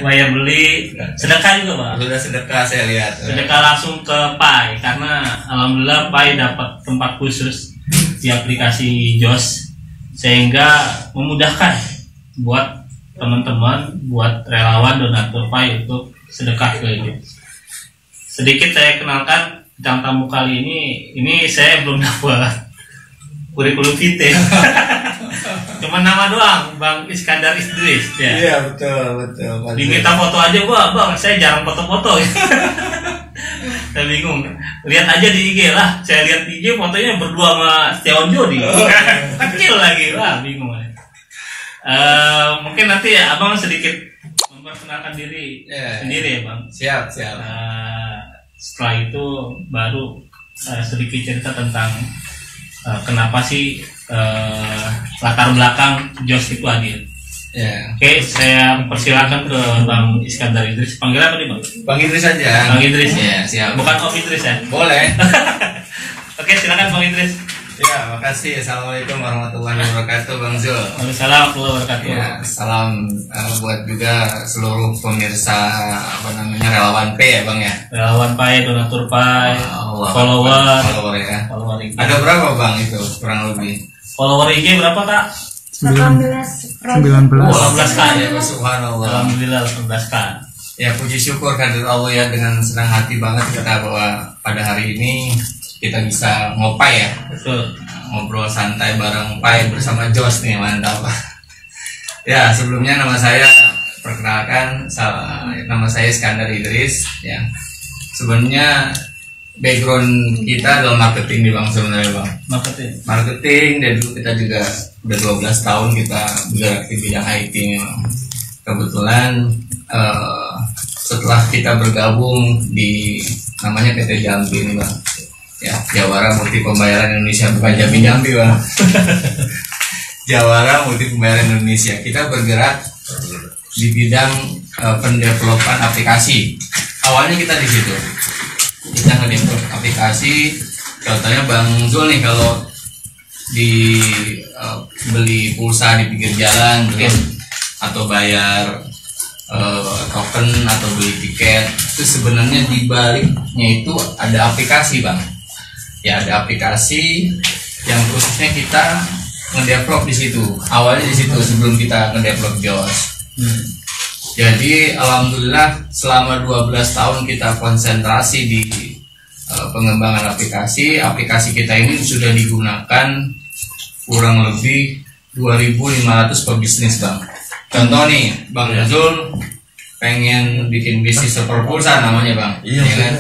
Bayar beli, sedekah juga Pak. Sudah sedekah saya lihat. Sedekah langsung ke Pai karena alhamdulillah Pai dapat tempat khusus di aplikasi JOS sehingga memudahkan buat teman-teman, buat relawan donatur Pai untuk sedekah ke JOS. Sedikit saya kenalkan bintang tamu kali ini saya belum dapat kurikulum vitae. Cuma nama doang, Bang Iskandar Idris ya. Iya betul. Diminta foto aja, Bang, saya jarang foto-foto. Saya bingung. Lihat aja di IG lah. Saya lihat di IG fotonya berdua sama Setiawan Jodi. Kecil lagi, wah bingung. Mungkin nanti ya Abang sedikit memperkenalkan diri sendiri ya, Bang. Siap. Setelah itu baru sedikit cerita tentang kenapa sih latar belakang JOS itu hadir. Oke, saya persilakan ke Bang Iskandar Idris. Panggil apa nih Bang? Bang Idris saja. Bang Idris ya, siap. Bukan Om Idris ya? Boleh. Oke, silakan Bang Idris. Ya, makasih. Assalamualaikum warahmatullahi wabarakatuh, Bang Zul. Waalaikumsalam warahmatullahi wabarakatuh. Ya, salam buat juga seluruh pemirsa relawan P ya, Bang ya. Relawan Pai, donatur Pai, follower ya. Follower IG. Ada berapa Bang itu kurang lebih? Follower IG berapa tak? 19 18K ya, subhanallah. Alhamdulillah 18K. Ya, puji syukur kehadirat Allah ya, dengan senang hati banget kita bahwa pada hari ini kita bisa ngopai ya. Betul. Ngobrol santai bareng Pai bersama JOS nih, mantap. Ya, sebelumnya nama saya perkenalkan, nama saya Iskandar Idris ya. Sebenarnya background kita adalah marketing nih Bang, sebenarnya Bang. Marketing dan dulu kita juga udah 12 tahun kita bergerak di bidang IT nih Bang. Kebetulan setelah kita bergabung di namanya PT Jambi nih Bang. Ya, Jawara Multi Pembayaran Indonesia, bukan Jambi Bang. Jawara Multi Pembayaran Indonesia. Kita bergerak di bidang pendevelopan aplikasi. Awalnya kita di situ. Kita ngedevelop aplikasi. Contohnya Bang Zul nih, kalau di beli pulsa di pinggir jalan atau bayar token atau beli tiket, itu sebenarnya di baliknya itu ada aplikasi Bang. Ya, ada aplikasi yang khususnya kita ngedevelop di situ. Awalnya di situ sebelum kita ngedevelop JOS. Jadi alhamdulillah selama 12 tahun kita konsentrasi di pengembangan aplikasi. Aplikasi kita ini sudah digunakan kurang lebih 2.500 pebisnis Bang. Contoh nih, Bang Zul pengen bikin bisnis server pulsa namanya Bang. Iya kan?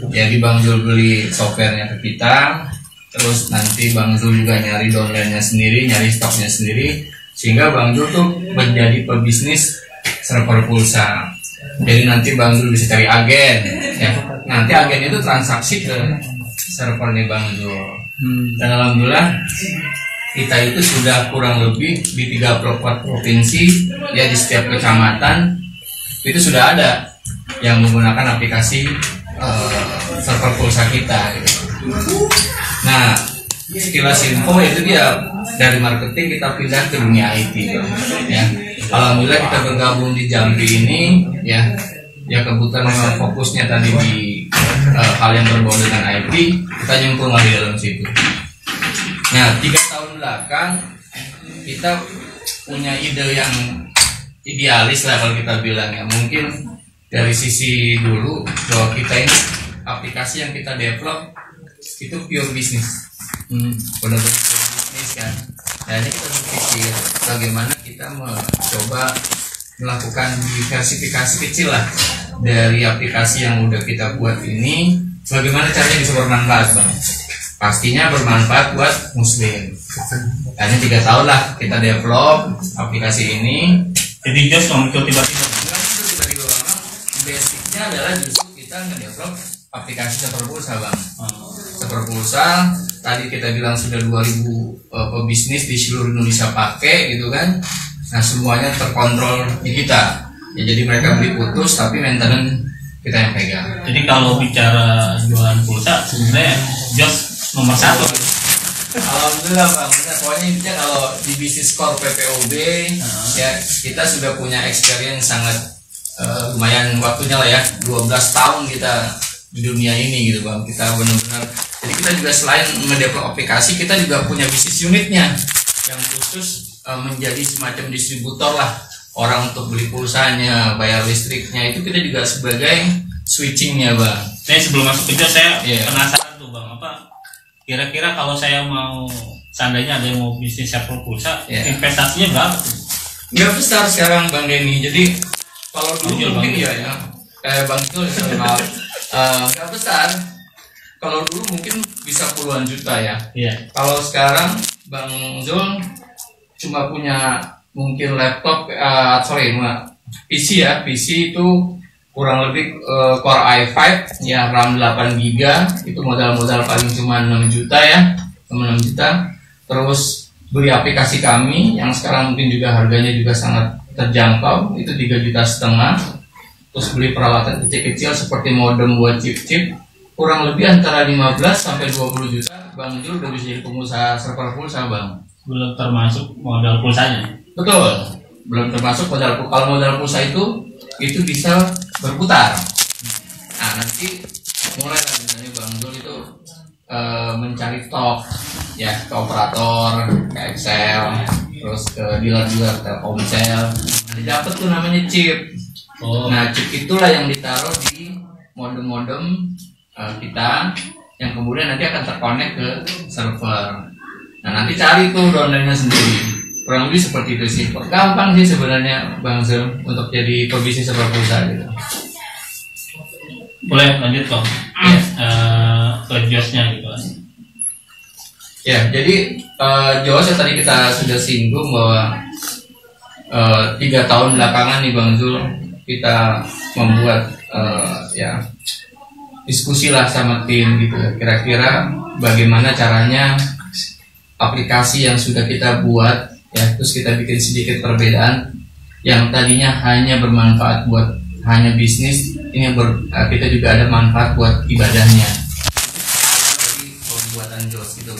Jadi Bang Zul beli softwarenya ke kita, terus nanti Bang Zul juga nyari downline-nya sendiri, nyari stoknya sendiri, sehingga Bang Zul tuh menjadi pebisnis server pulsa. Jadi nanti Bang Zul bisa cari agen ya. Nanti agen itu transaksi ke servernya Bang Zul. Dan alhamdulillah kita itu sudah kurang lebih di 34 provinsi ya, di setiap kecamatan itu sudah ada yang menggunakan aplikasi server pulsa kita gitu. Nah, sekilas info itu dia, dari marketing kita pindah ke dunia IT ya. Alhamdulillah kita bergabung di Jambi ini ya kebetulan memang fokusnya tadi di hal yang berbau dengan IT, kita nyemplung di dalam situ. Nah, 3 tahun belakang kita punya ide yang idealis lah kalau kita bilang ya. Mungkin dari sisi dulu bahwa kita ini aplikasi yang kita develop itu pure bisnis, benar-benar pure bisnis kan. Jadi kita berpikir bagaimana kita mencoba melakukan diversifikasi kecil lah dari aplikasi yang udah kita buat ini. Bagaimana caranya bisa bermanfaat Bang? Pastinya bermanfaat buat muslim. Hanya 3 tahun lah kita develop aplikasi ini. Jadi JOS muncul tiba-tiba. Basicnya adalah justru kita ngedevelop aplikasi server pulsa Bang. Server pulsa tadi kita bilang sudah 2.000 pebisnis di seluruh Indonesia pakai gitu kan. Nah, semuanya terkontrol di kita ya, jadi mereka beli putus tapi maintenance kita yang pegang. Jadi kalau bicara jualan pulsa sebenarnya JOS nomor 1. Alhamdulillah Bang, pokoknya intinya kalau di bisnis core PPOB ya kita sudah punya experience sangat lumayan waktunya lah ya, 12 tahun kita di dunia ini gitu Bang. Kita benar-benar, jadi kita juga selain mendevelop aplikasi, kita juga punya bisnis unitnya yang khusus menjadi semacam distributor lah, orang untuk beli pulsanya, bayar listriknya, itu kita juga sebagai switchingnya Bang. Saya sebelum masuk kerja saya penasaran tuh Bang, apa kira-kira kalau saya mau, seandainya ada yang mau bisnis server pulsa, investasinya berapa tuh? Nggak besar sekarang Bang Denny. Jadi kalau dulu mungkin Bang Jul maaf, nggak besar. Kalau dulu mungkin bisa puluhan juta ya. Kalau sekarang Bang Jul cuma punya mungkin laptop, PC ya. PC itu kurang lebih Core i5 ya, RAM 8 GB, itu modal paling cuma 6 juta ya, 6 juta. Terus beli aplikasi kami yang sekarang mungkin juga harganya juga sangat terjangkau, itu 3,5 juta. Terus beli peralatan kecil-kecil seperti modem buat chip-chip, kurang lebih antara 15 sampai 20 juta. Bang Jul udah bisa jadi pengusaha server pulsa Bang. Belum termasuk modal pulsanya. Betul, belum termasuk modal. Kalau modal pulsa itu bisa berputar. Nah nanti mulai lah misalnya Bang Jul itu mencari stok ya, ke operator, ke Excel, terus ke dealer juga, ke Telkomsel. Nanti dapat tuh namanya chip. Nah chip itulah yang ditaruh di modem-modem kita, yang kemudian nanti akan terkonek ke server. Nah nanti cari tuh downline-nya sendiri. Kurang lebih seperti itu sih. Gampang sih sebenarnya Bang Zul untuk jadi pebisnis server pulsa gitu. Boleh lanjut kok ke JOS-nya gitu. Ya, jadi JOS tadi kita sudah singgung bahwa 3 tahun belakangan nih Bang Zul, kita membuat diskusi lah sama tim gitu. Kira-kira bagaimana caranya aplikasi yang sudah kita buat ya, terus kita bikin sedikit perbedaan yang tadinya hanya bermanfaat buat hanya bisnis, ini kita juga ada manfaat buat ibadahnya. Jadi pembuatan JOS gitu.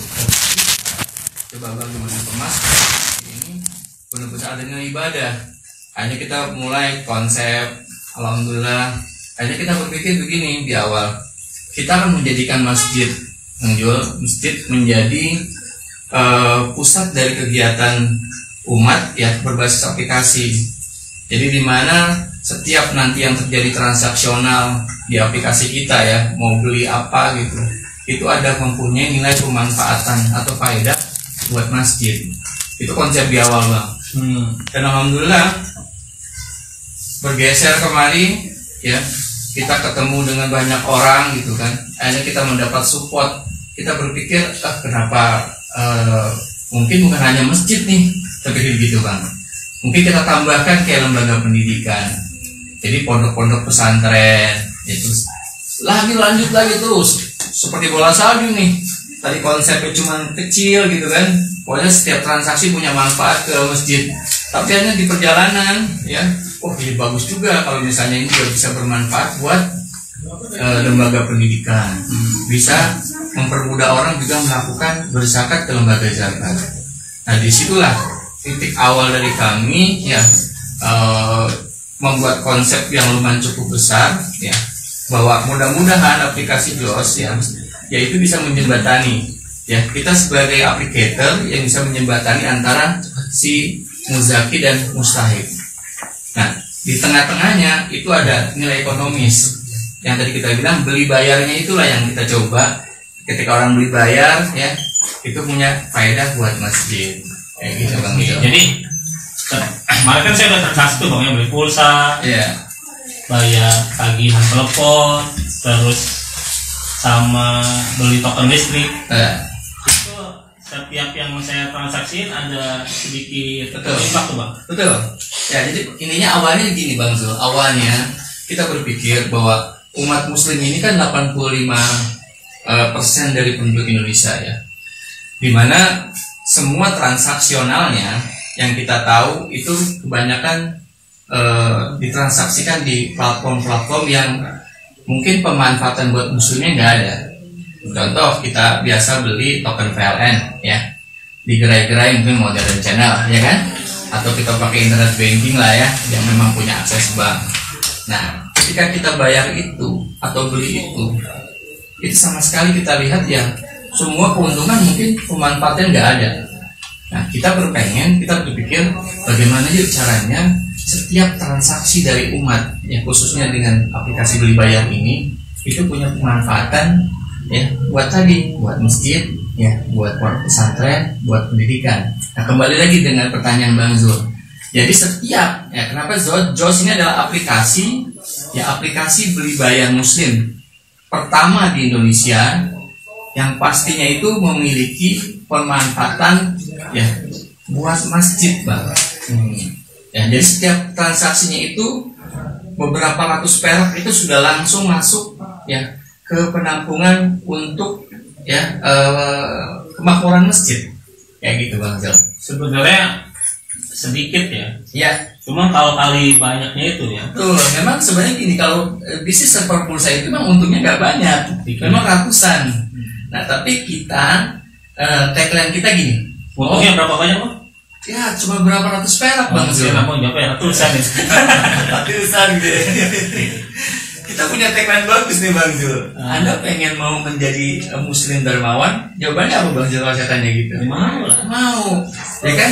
Coba Bang gimana kemas ini benar-benar adanya ibadah. Hanya kita mulai konsep, alhamdulillah. Hanya kita berpikir begini di awal, kita akan menjadikan masjid menjadi pusat dari kegiatan umat ya, berbasis aplikasi. Jadi di mana setiap nanti yang terjadi transaksional di aplikasi kita ya, mau beli apa gitu, itu ada mempunyai nilai pemanfaatan atau faedah buat masjid. Itu konsep di awal Bang. Dan alhamdulillah bergeser kemari ya, kita ketemu dengan banyak orang gitu kan. Akhirnya kita mendapat support. Kita berpikir kenapa mungkin bukan hanya masjid nih, tapi gitu Bang. Mungkin kita tambahkan kayak lembaga pendidikan. Jadi pondok-pondok pesantren, itu lanjut lagi terus seperti bola salju nih. Tadi konsepnya cuma kecil gitu kan. Pokoknya setiap transaksi punya manfaat ke masjid. Tapi hanya di perjalanan ya, ini bagus juga kalau misalnya ini juga bisa bermanfaat buat lembaga pendidikan. Bisa mempermudah orang juga melakukan berzakat ke lembaga zakat. Nah disitulah titik awal dari kami ya, membuat konsep yang lumayan cukup besar ya, bahwa mudah-mudahan aplikasi JOS ya itu bisa menjembatani ya, kita sebagai aplikator yang bisa menjembatani antara si muzaki dan mustahik. Nah di tengah-tengahnya itu ada nilai ekonomis yang tadi kita bilang, beli bayarnya itulah yang kita coba. Ketika orang beli bayar ya, itu punya faedah buat masjid kayak gitu Bang. Jadi kemarin kan saya udah transaksi tuh Bang, beli pulsa, bayar tagihan telepon, terus sama beli token listrik. Itu setiap yang saya transaksiin ada sedikit impact tuh Bang. Betul. Ya jadi ininya awalnya gini Bang Zul. Awalnya kita berpikir bahwa umat muslim ini kan 85% dari penduduk Indonesia ya, dimana semua transaksionalnya yang kita tahu itu kebanyakan ditransaksikan di platform-platform yang mungkin pemanfaatan buat muslimnya nggak ada. Contoh kita biasa beli token PLN ya, di gerai-gerai mungkin modern channel ya kan, atau kita pakai internet banking lah ya, yang memang punya akses bank. Nah, ketika kita bayar itu atau beli itu sama sekali kita lihat ya semua keuntungan mungkin pemanfaatnya nggak ada. Nah, kita berpikir bagaimana yuk caranya setiap transaksi dari umat, ya khususnya dengan aplikasi beli bayar ini, itu punya pemanfaatan ya buat masjid, ya buat pesantren, buat pendidikan. Nah, kembali lagi dengan pertanyaan Bang Zul. Jadi setiap ya kenapa JOS ini adalah aplikasi beli bayar muslim pertama di Indonesia yang pastinya itu memiliki pemanfaatan ya buat masjid, Bang. Ya, jadi setiap transaksinya itu beberapa ratus perak itu sudah langsung masuk ya ke penampungan untuk ya kemakmuran masjid kayak gitu, Bang Zal. Sebenarnya sedikit ya. Ya. Cuma kalau kali banyaknya itu ya. Tuh, memang sebenarnya gini, kalau bisnis server pulsa itu memang untungnya nggak banyak, memang ratusan. Nah, tapi kita tagline kita gini. Untungnya berapa banyak, Bang? Ya, cuma berapa ratus perak, Bang. Saya nggak mau jawab ya, ratusan ya. Ratusan gitu. Kita punya tagline bagus nih, Bang Zul. Anda pengen mau menjadi muslim dermawan? Jawabannya apa, Bang Zul, kalau saya tanya gitu? Mau. Ya kan?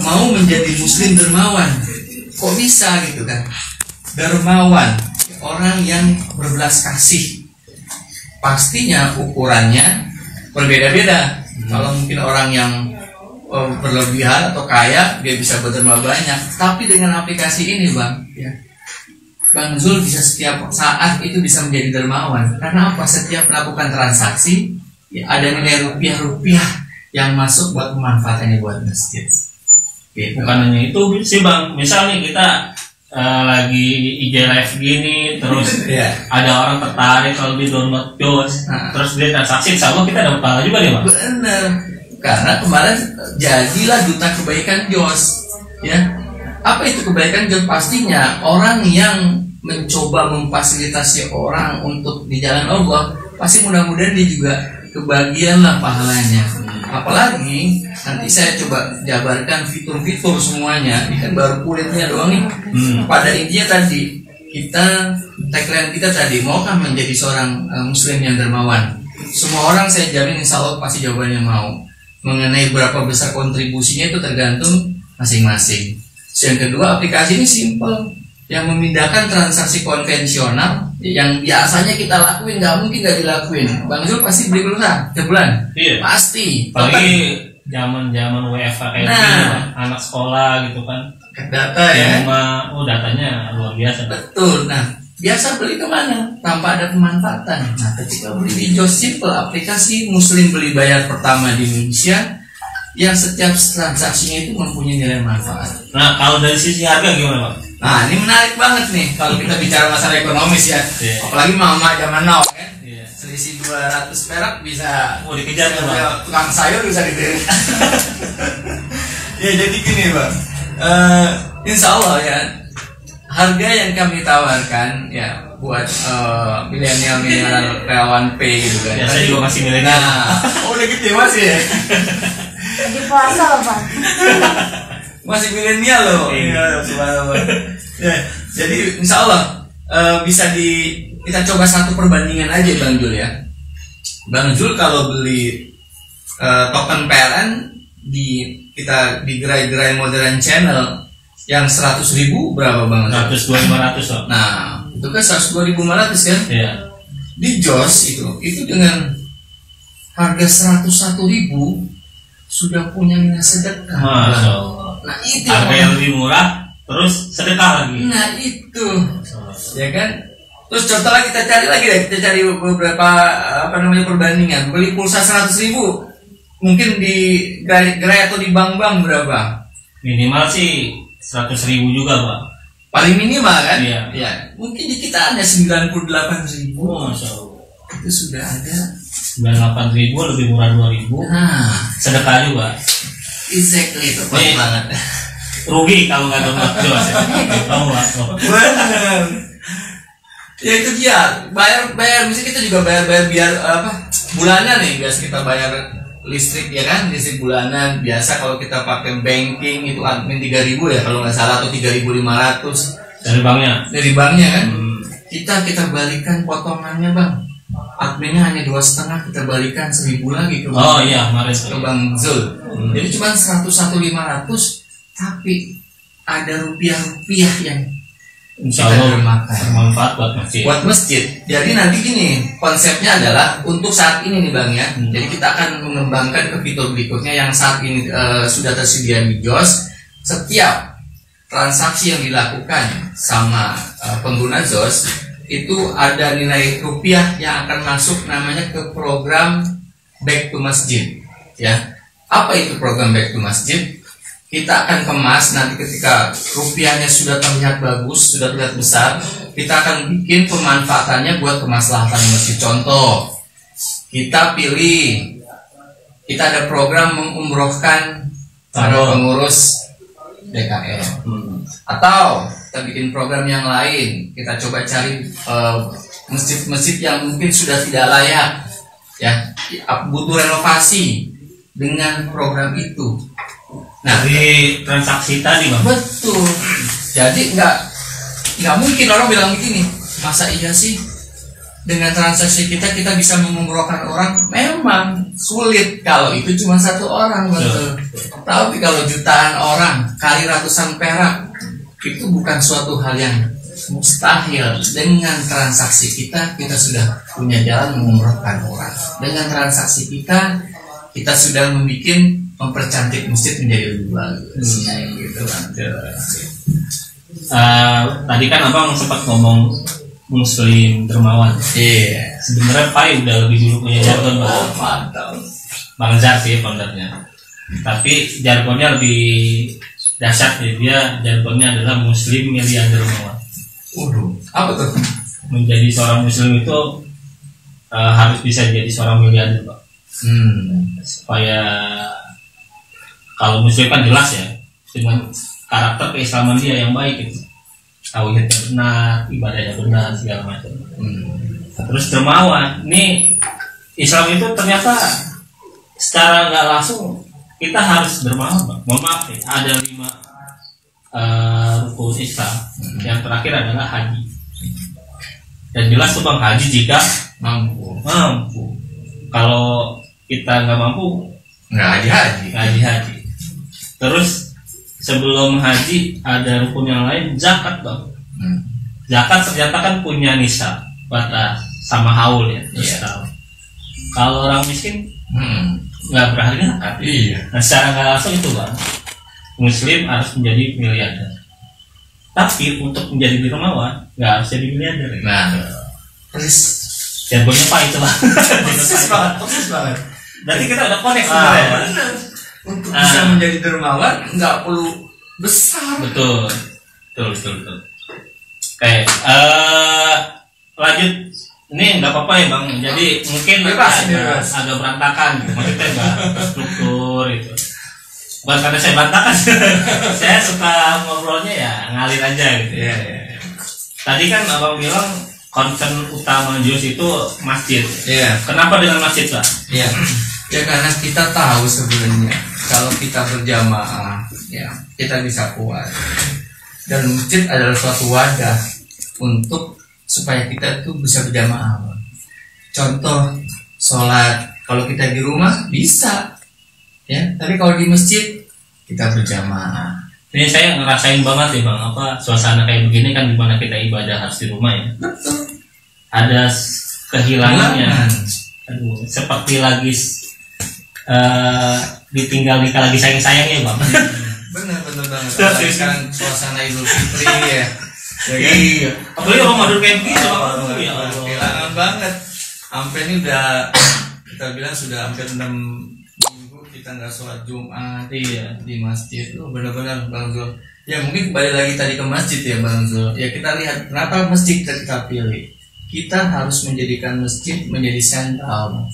Mau menjadi muslim dermawan. Kok bisa gitu kan? Dermawan, orang yang berbelas kasih. Pastinya ukurannya berbeda-beda. Kalau mungkin orang yang berlebihan atau kaya, dia bisa berderma banyak. Tapi dengan aplikasi ini, Bang, ya, Bang Zul bisa setiap saat itu bisa menjadi dermawan. Karena apa? Setiap melakukan transaksi ya, ada nilai rupiah yang masuk buat pemanfaatannya buat masjid. Gitu. Bukan hanya itu sih, Bang. Misalnya kita lagi IG live gini, terus ada orang tertarik kalau di download JOS, terus dia transaksi, sama kita dapat pahala juga deh, Bang. Bener. Karena kemarin jadilah duta kebaikan JOS, ya. Apa itu kebaikan JOS? Pastinya orang yang mencoba memfasilitasi orang untuk di jalan Allah, pasti mudah-mudahan dia juga kebagian lah pahalanya. Apalagi nanti saya coba jabarkan fitur-fitur semuanya. Ini kan baru kulitnya doang nih. Pada intinya tadi tagline kita tadi, maukah menjadi seorang muslim yang dermawan? Semua orang saya jamin insya Allah pasti jawabannya mau. Mengenai berapa besar kontribusinya itu tergantung masing-masing. Yang kedua, aplikasi ini simple, yang memindahkan transaksi konvensional yang biasanya kita lakuin nggak mungkin nggak dilakuin. Bang Zul pasti beli pulsa tiap bulan. Iya. Pasti. Apalagi zaman WFH kayak gini, anak sekolah gitu kan. Data ya. Datanya luar biasa. Betul. Nah, biasa beli kemana? Tanpa ada pemanfaatan. Nah, ketika beli di JOS Simple, aplikasi muslim beli bayar pertama di Indonesia yang setiap transaksinya itu mempunyai nilai manfaat. Nah, kalau dari sisi harga gimana, Pak? Nah, ini menarik banget nih kalau kita bicara masalah ekonomis ya. Apalagi mama zaman now kan. Selisih 200 perak bisa dikejar kan, Bang? Tukang sayur bisa gitu. Ya, jadi gini, Bang. Insya Allah ya, harga yang kami tawarkan ya buat milenial relawan P gitu kan. Ya, saya juga masih milenial. Udah gitu masih ya. Lagi puasa loh, Bang. Masih milenial loh. Iya, subhanallah. Ya, jadi insya Allah bisa kita coba satu perbandingan aja, Bang Jul ya. Bang Jul kalau beli token PLN kita di gerai-gerai modern channel yang 100.000 berapa, Bang? 100-200 loh. Nah, itu kan 102.500 kan? Iya. Di JOS itu dengan harga 101.000 sudah punya nilai sedekah. Masya Allah. Nah, itu harga yang lebih murah terus sedekah lagi. Nah, itu ya kan. Terus contoh lagi kita cari beberapa perbandingan. Beli pulsa 100.000 mungkin di gerai atau di bank-bank berapa? Minimal sih 100.000 juga, Pak. Paling minimal kan? Iya. Ya. Mungkin di kita ada 98.000. Masya Allah. Itu sudah ada 98.000 lebih murah 2.000. Nah, sedekah juga. Exactly, itu pas banget. Rugi kalau nggak download JOS ya. Tahu lah. Benar. Ya itu dia, bayar misalnya kita juga bayar biar bulanan nih, biasa kita bayar listrik ya kan, listrik bulanan biasa. Kalau kita pakai banking itu admin 3.000 ya kalau nggak salah, atau 3.500. dari banknya kan. Kita balikan potongannya bang, adminnya hanya 2,5, kita balikan 1.000 lagi ke oh iya kemarin ke Bang Zul. Jadi cuma 101.500, tapi ada rupiah-rupiah yang insya Allah bermanfaat buat masjid. Jadi nanti gini, konsepnya adalah untuk saat ini nih bang ya. Jadi kita akan mengembangkan ke fitur berikutnya yang saat ini sudah tersedia di JOS. Setiap transaksi yang dilakukan sama pengguna JOS itu ada nilai rupiah yang akan masuk namanya ke program Back to Masjid. Ya, apa itu program Back to Masjid? Kita akan kemas nanti ketika rupiahnya sudah terlihat bagus, sudah terlihat besar, kita akan bikin pemanfaatannya buat kemaslahatan masjid. Contoh, kita pilih, kita ada program mengumrohkan para pengurus DKM, atau kita bikin program yang lain, kita coba cari masjid-masjid yang mungkin sudah tidak layak, ya, butuh renovasi dengan program itu. Nah, dari transaksi tadi bang. Betul. Jadi nggak mungkin orang bilang begini, masa iya sih dengan transaksi kita bisa mengumrohkan orang? Memang sulit kalau itu cuma satu orang, betul. Tapi kalau jutaan orang kali ratusan perak, itu bukan suatu hal yang mustahil. Dengan transaksi kita sudah punya jalan mengumrohkan orang. Dengan transaksi kita sudah mempercantik masjid menjadi lebih bagus. Gitu kan. Tadi kan abang sempat ngomong Muslim dermawan. Iya. Sebenarnya Pai udah lebih dulu punya jargon bang. Mantap. Bang Zar sih foundernya. Tapi jargonnya lebih dahsyat ya. Dia jargonnya adalah Muslim miliarder dermawan. Apa tuh? Menjadi seorang Muslim itu harus bisa jadi seorang miliarder bang. Supaya kalau Muslim kan jelas ya dengan karakter keislaman dia yang baik itu, tauhidnya benar, ibadahnya benar, segala macam. Terus dermawan, ini Islam itu ternyata secara nggak langsung kita harus dermawan bang. Mohon maaf ya, ada 5 rukun Islam. Yang terakhir adalah haji. Dan jelas tuh bang, haji jika mampu. Kalau kita nggak mampu, nggak haji. Terus sebelum haji ada rukun yang lain, zakat bang. Zakat ternyata kan punya nisab, batas sama haul ya. Kalau orang miskin nggak berharga zakat. Iya. Nah, secara nggak langsung itu bang, Muslim harus menjadi miliarder. Tapi untuk menjadi dermawan nggak harus jadi miliarder. Nah, jargonnya Pak itu bang. Persis banget. Berarti kita udah connect sebenarnya. Untuk bisa menjadi dermawan nggak perlu besar. Betul. Kayak lanjut. Ini nggak apa-apa ya bang. Jadi mungkin agak berantakan. Maksudnya nggak struktur itu. Bukan karena saya berantakan. Saya suka ngobrolnya ya ngalir aja gitu. Tadi kan abang bilang concern utama JOS itu masjid. Kenapa dengan masjid pak? Ya karena kita tahu sebenarnya kalau kita berjamaah, ya kita bisa kuat. Dan masjid adalah suatu wadah untuk supaya kita tuh bisa berjamaah. Contoh sholat, kalau kita di rumah bisa, ya. Tapi kalau di masjid kita berjamaah. Ini saya ngerasain banget ya bang, suasana kayak begini kan dimana kita ibadah harus di rumah ya. Betul. Ada kehilangannya. Aduh, seperti lagi ditinggal nikah lagi sayang-sayangnya bang. Benar banget. Sekarang suasana Idul Fitri ya. Iya. Apalagi Ramadan kayak begini bang. Kehilangan banget. Sampai ini udah kita bilang sudah hampir 6 minggu kita nggak sholat Jumat di masjid. Benar-benar Bang Zul. Ya mungkin kembali lagi tadi ke masjid ya Bang Zul. Ya kita lihat kenapa masjid kita pilih. Kita harus menjadikan masjid menjadi sentral.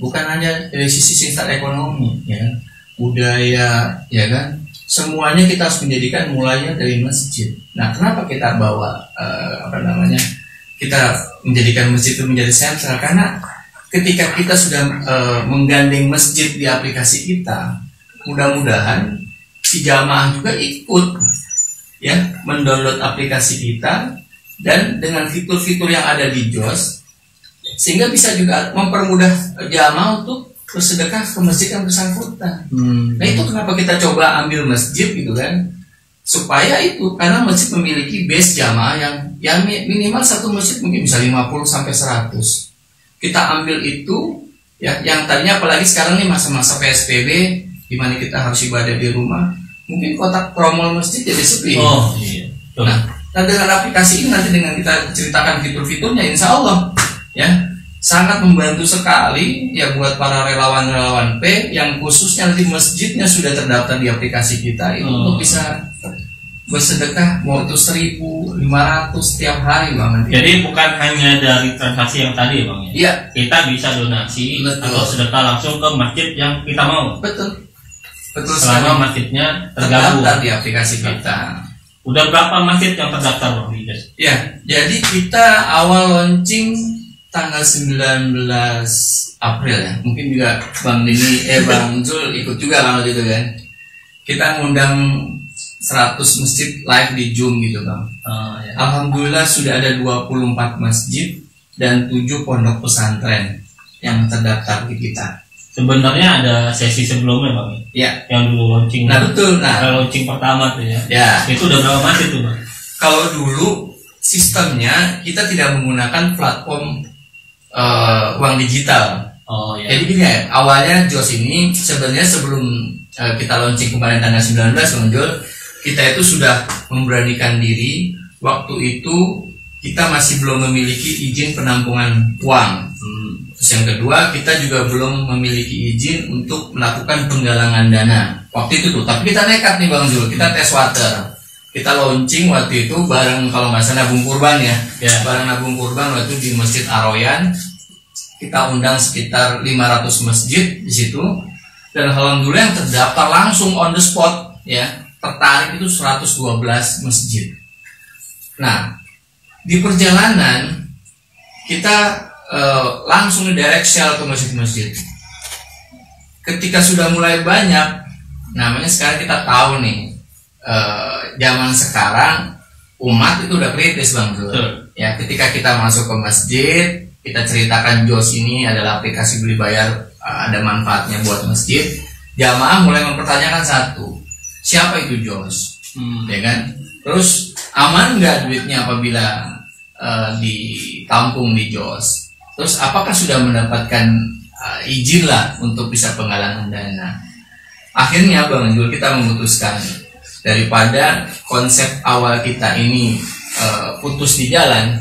Bukan hanya dari sisi ekonomi, ya, budaya, ya kan, semuanya kita harus menjadikan mulainya dari masjid. Nah, kenapa kita bawa kita menjadikan masjid itu menjadi sentral? Karena ketika kita sudah menggandeng masjid di aplikasi kita, mudah-mudahan si jamaah juga ikut. ya mendownload aplikasi kita dan dengan fitur-fitur yang ada di JOS, sehingga bisa juga mempermudah jamaah untuk bersedekah ke masjid yang bersangkutan. Nah itu kenapa kita coba ambil masjid gitu kan, supaya itu karena masjid memiliki base jamaah yang minimal satu masjid mungkin bisa 50 sampai 100. Kita ambil itu ya, yang tadinya apalagi sekarang nih masa-masa PSBB di mana kita harus ibadah di rumah, mungkin kotak promo masjid jadi sepi. Oh iya. Nah dengan aplikasi ini nanti dengan kita ceritakan fitur-fiturnya, insya Allah ya sangat membantu sekali ya buat para relawan-relawan P yang khususnya nanti masjidnya sudah terdaftar di aplikasi kita itu untuk bisa bersedekah mau itu 1.500 setiap hari Bang. Jadi bukan hanya dari transaksi yang tadi ya Bang ya? Iya. Kita bisa donasi atau sedekah langsung ke masjid yang kita mau. Betul Selama masjidnya tergabung terdaftar di aplikasi kita. Udah berapa masjid yang terdaftar Bang? Ya, jadi kita awal launching tanggal 19 April ya. Mungkin juga Bang Zul ikut juga kalau gitu kan. Kita ngundang 100 masjid live di Zoom gitu Bang. Ya. Alhamdulillah sudah ada 24 masjid dan 7 pondok pesantren yang terdaftar di kita. Sebenarnya ada sesi sebelumnya Bang Ya. Yang dulu launching. Nah betul. Nah launching pertama tuh ya. Ya. Itu udah berapa masjid tuh Bang? Kalau dulu sistemnya kita tidak menggunakan platform uang digital. Oh ya. Jadi gini ya, awalnya JOS ini sebenarnya sebelum kita launching kemarin tanggal 19 muncul, kita itu sudah memberanikan diri. Waktu itu kita masih belum memiliki izin penampungan uang. Terus yang kedua, kita juga belum memiliki izin untuk melakukan penggalangan dana. Waktu itu tuh, tapi kita nekat nih Bang Zul, kita tes water. Kita launching waktu itu bareng kalau nggak salah nabung kurban ya. Bareng nabung kurban waktu itu di Masjid Aroyan. Kita undang sekitar 500 masjid di situ. Dan alhamdulillah yang terdaftar langsung on the spot ya, tertarik itu 112 masjid. Nah, di perjalanan kita langsung di direct sell ke masjid-masjid. Ketika sudah mulai banyak, namanya sekarang kita tahu nih, zaman sekarang umat itu udah kritis Bang Zul. Ya, ketika kita masuk ke masjid, kita ceritakan JOS ini adalah aplikasi beli bayar, ada manfaatnya buat masjid. Jamaah mulai mempertanyakan satu, siapa itu JOS? Ya kan? Terus aman nggak duitnya apabila ditampung di JOS? Terus apakah sudah mendapatkan izin lah untuk bisa penggalangan dana? Akhirnya Bang Zul kita memutuskan daripada konsep awal kita ini putus di jalan,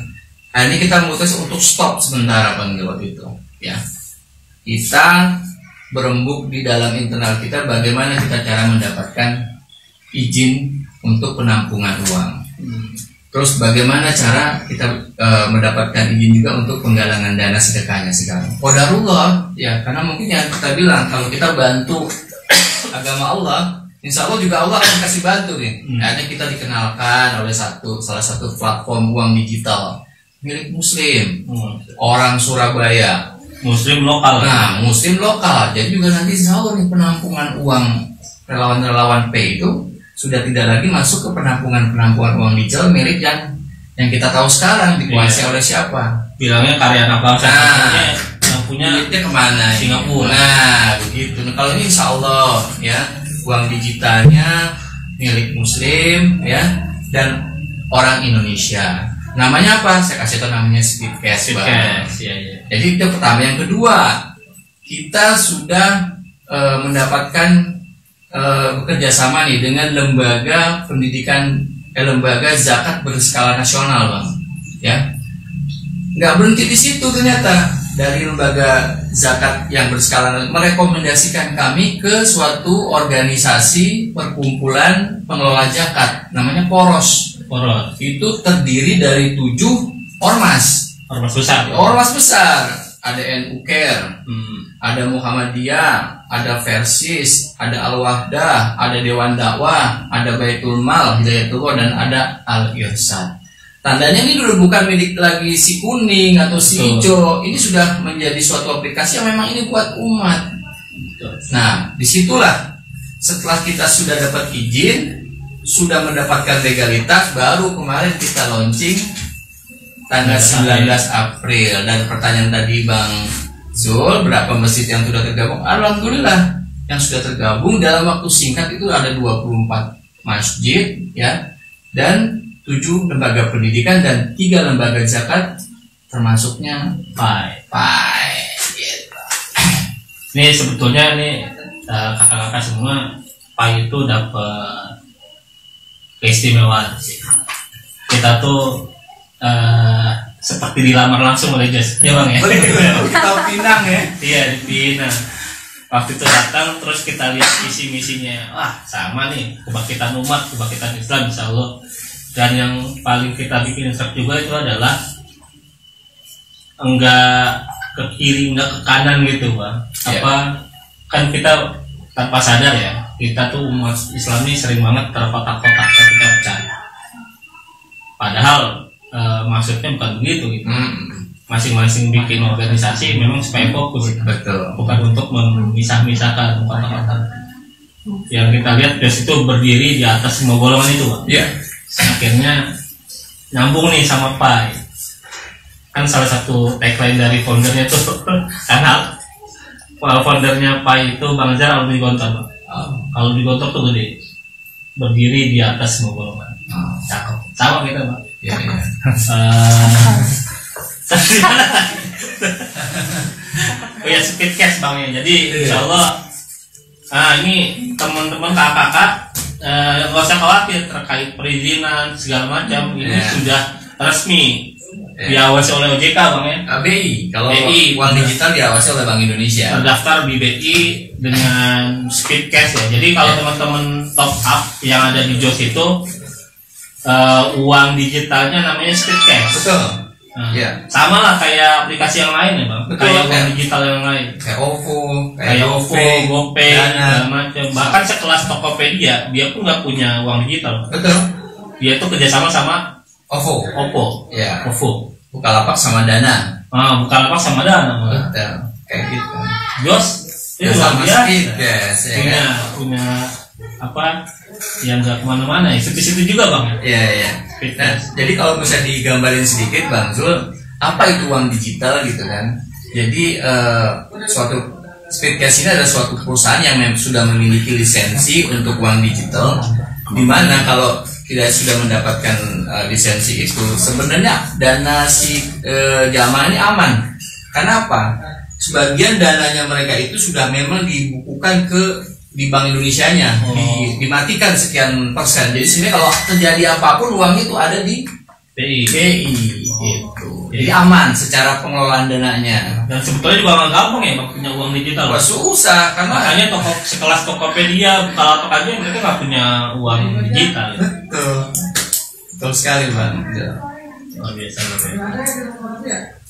ini kita memutus untuk stop sementara Bang Zul waktu itu. Ya, kita berembuk di dalam internal kita bagaimana kita cara mendapatkan izin untuk penampungan uang. Terus bagaimana cara kita mendapatkan izin juga untuk penggalangan dana sedekahnya sekarang. Qadarullah ya, karena mungkin yang kita bilang kalau kita bantu agama Allah, insya Allah juga Allah akan kasih bantu nih. Akhirnya kita dikenalkan oleh salah satu platform uang digital milik Muslim, orang Surabaya. Muslim lokal. Nah, Muslim lokal. Jadi juga nanti insya Allah nih penampungan uang relawan-relawan P itu sudah tidak lagi masuk ke penampungan uang digital milik yang kita tahu sekarang dikuasai oleh siapa? Bilangnya karya bangsa. Yang punya duitnya kemana? Singapura. Nah, begitu. Nah, kalau ini insya Allah ya uang digitalnya milik Muslim ya dan orang Indonesia. Namanya apa? Saya kasih tahu namanya Speedcash. Ya. Jadi itu pertama. Yang kedua, kita sudah mendapatkan bekerja sama nih dengan lembaga pendidikan, lembaga zakat berskala nasional Bang. Ya, nggak berhenti di situ ternyata. Dari lembaga zakat yang berskala merekomendasikan kami ke suatu organisasi perkumpulan pengelola zakat, namanya Poros. Itu terdiri dari 7 ormas besar. Ormas besar. Ada NU Care, ada Muhammadiyah, ada Versis, ada Al-Wahdah, ada Dewan Dakwah, ada Baitul Mal, Hidayatullah, dan ada Al-Irsyad. Tandanya ini udah bukan milik lagi si kuning atau si hijau. Ini sudah menjadi suatu aplikasi yang memang ini buat umat. Nah, disitulah setelah kita sudah dapat izin, sudah mendapatkan legalitas, baru kemarin kita launching tanggal 19 April. Dan pertanyaan tadi Bang Zul, berapa masjid yang sudah tergabung? Alhamdulillah yang sudah tergabung dalam waktu singkat itu ada 24 masjid ya, dan 7 lembaga pendidikan dan 3 lembaga zakat, termasuknya PAI gitu. Ini sebetulnya nih kakak-kakak semua, PAI itu dapat keistimewaan sih. Kita tuh seperti dilamar langsung oleh Jos, ya Bang ya. Kita Pinang ya. Iya di Pinang. Waktu itu datang terus kita lihat visi misinya, wah sama nih, kebangkitan umat, kebangkitan Islam insya Allah. Dan yang paling kita bikin serp juga itu adalah enggak ke kiri enggak ke kanan gitu Bang. Apa kan kita tanpa sadar ya, kita tuh umat Islam ini sering banget terkotak-kotak ketika percaya. Padahal maksudnya bukan begitu gitu. Masing-masing bikin organisasi memang supaya fokus, betul, bukan untuk memisah-misahkan kotak-kotak. Yang kita lihat Jos itu berdiri di atas semua golongan itu Bang. Iya. Akhirnya nyambung nih sama PAI. Kan salah satu tagline dari foundernya tuh karena foundernya PAI itu Bang Jar alumni Gontor Bang. Kalau di Gontor tuh gede, berdiri di atas semua golongan. Cakep. Sama kita Bang. Iya. Oh ya, speed cash Bang ya. Jadi insya Allah ini teman-teman kakak-kakak nggak usah khawatir terkait perizinan segala macam. Ini sudah resmi diawasi oleh OJK Bang ya. BI, kalau BI, uang digital diawasi oleh Bank Indonesia. Terdaftar di BI dengan speed cash ya. Jadi kalau teman-teman top up yang ada di Jos itu uang digitalnya namanya speed cash. Betul. Nah, sama lah kayak aplikasi yang lain ya Bang. Betul, kayak uang digital yang lain. Kayak OVO, Kayak OVO, GoPay, segala macam. Bahkan sekelas Tokopedia, dia pun nggak punya uang digital. Betul. Dia tuh kerjasama sama OVO. Ya. OVO. Bukalapak sama Dana. Bukalapak sama Dana. Betul. Kayak gitu. Jos, itu luar sama biasa. Speedcash, ya kan? Punya apa yang nggak kemana-mana ya. Situ-situ juga Bang. Iya. Nah, jadi kalau bisa digambarin sedikit Bang Zul, apa itu uang digital gitu kan? Jadi suatu Speedcash ini adalah suatu perusahaan yang sudah memiliki lisensi untuk uang digital, di mana kalau tidak sudah mendapatkan lisensi itu, sebenarnya dana si jamaah ini aman. Karena apa? Sebagian dananya mereka itu sudah memang dibukukan di Bank Indonesianya, dimatikan sekian persen. Jadi sebenarnya kalau terjadi apapun uang itu ada di BI gitu. Jadi aman secara pengelolaan dananya. Dan sebetulnya juga nggak gampang ya Bang punya uang digital. Wah, susah karena makanya sekelas Tokopedia, Bukalapak aja mereka nggak punya uang digital. Betul sekali Bang. Luar biasa.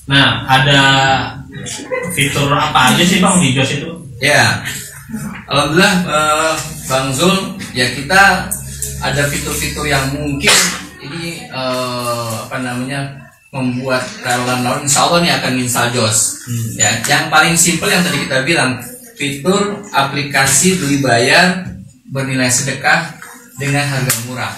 Nah, ada fitur apa aja sih Bang di Jos itu? Ya, alhamdulillah Bang Zul, ya kita ada fitur-fitur yang mungkin ini membuat relawan insya Allah nih akan install Jos. Ya, yang paling simpel yang tadi kita bilang, fitur aplikasi beli bayar bernilai sedekah dengan harga murah.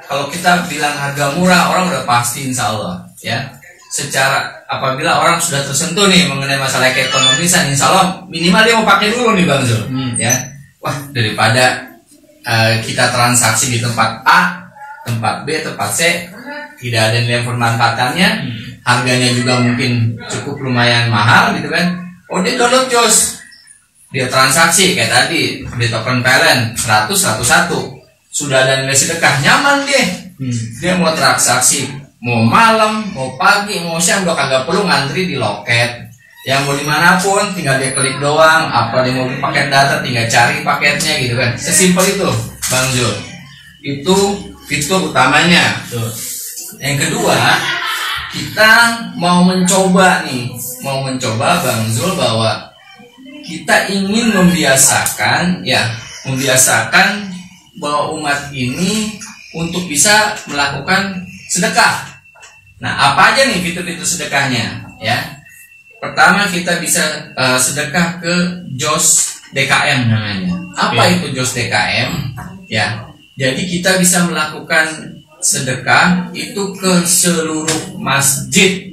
Kalau kita bilang harga murah, orang udah pasti insya Allah ya. Secara apabila orang sudah tersentuh nih mengenai masalah keekonomisan, insya Allah minimal dia mau pakai dulu nih Bang Zul, ya. Wah, daripada kita transaksi di tempat A, tempat B, tempat C, tidak ada nilai pemanfaatannya, harganya juga mungkin cukup lumayan mahal gitu kan. Oh, dia download Jos, dia transaksi kayak tadi di token PLN 100 101, sudah ada nilai sedekah, nyaman dia mau transaksi mau malam, mau pagi, mau siang, udah kagak perlu ngantri di loket. Yang mau dimanapun, tinggal dia klik doang. Apa dia mau paket data, tinggal cari paketnya gitu kan. Sesimpel itu, Bang Zul. Itu fitur utamanya. Yang kedua, kita mau mencoba Bang Zul, bahwa kita ingin membiasakan bahwa umat ini untuk bisa melakukan sedekah. Nah, apa aja nih fitur-fitur sedekahnya ya? Pertama, kita bisa sedekah ke Jos DKM namanya. Apa itu Jos DKM? Ya, Jadi kita bisa melakukan sedekah itu ke seluruh masjid.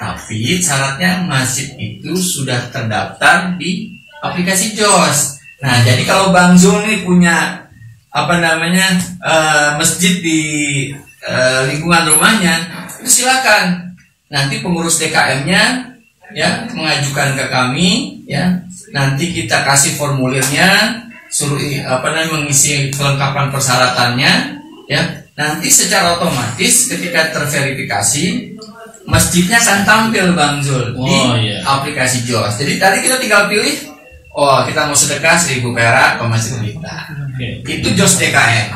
Tapi syaratnya masjid itu sudah terdaftar di aplikasi JOS. Nah, jadi kalau Bang Zul nih punya masjid di lingkungan rumahnya, itu silakan. Nanti pengurus DKM-nya ya mengajukan ke kami ya. Nanti kita kasih formulirnya, suruh mengisi kelengkapan persyaratannya ya. Nanti secara otomatis ketika terverifikasi masjidnya akan tampil Bang Zul di aplikasi JOS. Jadi tadi kita tinggal pilih, kita mau sedekah 1.000 perak ke masjid kita. Itu JOS DKM.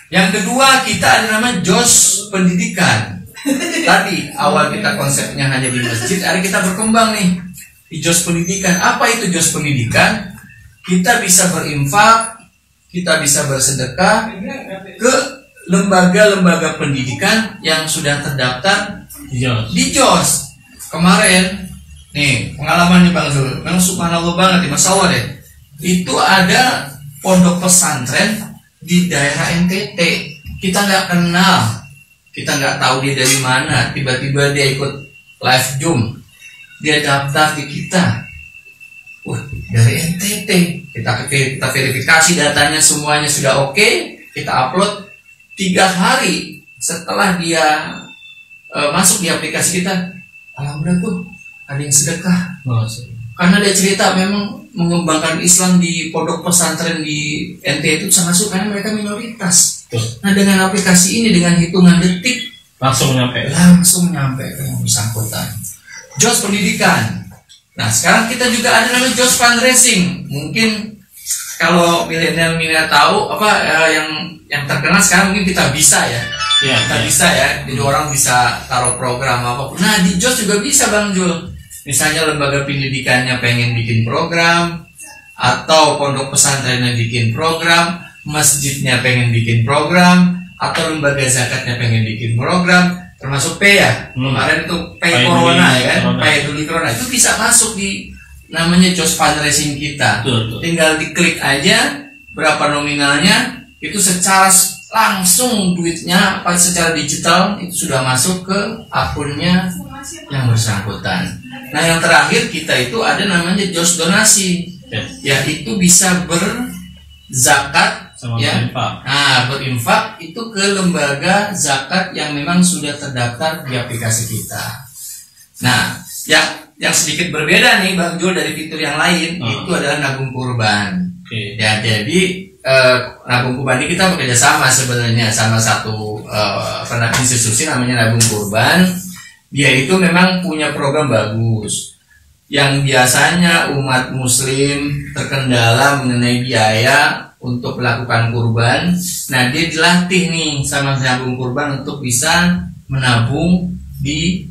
Yang kedua kita ada nama JOS pendidikan. Tadi awal kita konsepnya hanya di masjid, hari kita berkembang nih di JOS pendidikan. Apa itu JOS pendidikan? Kita bisa berinfak, kita bisa bersedekah ke lembaga-lembaga pendidikan yang sudah terdaftar di JOS. Kemarin nih pengalamannya Bang Zul, memang subhanallah banget ya, Masya Allah deh. Itu ada pondok pesantren di daerah NTT. Kita nggak kenal, kita nggak tahu dia dari mana. Tiba-tiba dia ikut live Zoom, dia daftar di kita. Dari NTT. Kita verifikasi datanya semuanya sudah oke, kita upload. 3 hari setelah dia masuk di aplikasi kita, alhamdulillah tuh ada yang sedekah. Karena dia cerita memang mengembangkan Islam di pondok pesantren di NTT itu sangat suka karena mereka minoritas. Nah, dengan aplikasi ini dengan hitungan detik langsung nyampe ke yang bersangkutan. JOS pendidikan. Nah, sekarang kita juga ada namanya JOS fundraising. Mungkin kalau milenial tahu yang terkenal sekarang mungkin kita bisa ya. Bisa ya. Jadi orang bisa taruh program apapun. Nah, di JOS juga bisa Bang Jul. Misalnya lembaga pendidikannya pengen bikin program, atau pondok pesantrennya bikin program, masjidnya pengen bikin program, atau lembaga zakatnya pengen bikin program, termasuk P ya. Kemarin itu P Corona ya kan, P Peduli Corona itu bisa masuk di namanya JOS fundraising kita. Tinggal diklik aja berapa nominalnya, itu secara langsung duitnya secara digital itu sudah masuk ke akunnya yang bersangkutan. Nah, yang terakhir kita itu ada namanya JOS donasi, yaitu bisa berzakat berinfak itu ke lembaga zakat yang memang sudah terdaftar di aplikasi kita. Nah, yang sedikit berbeda nih Bang Jul dari fitur yang lain itu adalah nabung kurban. Ya, jadi nabung kurban ini kita bekerja sama sebenarnya sama satu institusi namanya Nabung Kurban. Dia itu memang punya program bagus. Yang biasanya umat muslim terkendala mengenai biaya untuk melakukan kurban. Nah, dia dilatih nih sama Nabung Kurban untuk bisa menabung di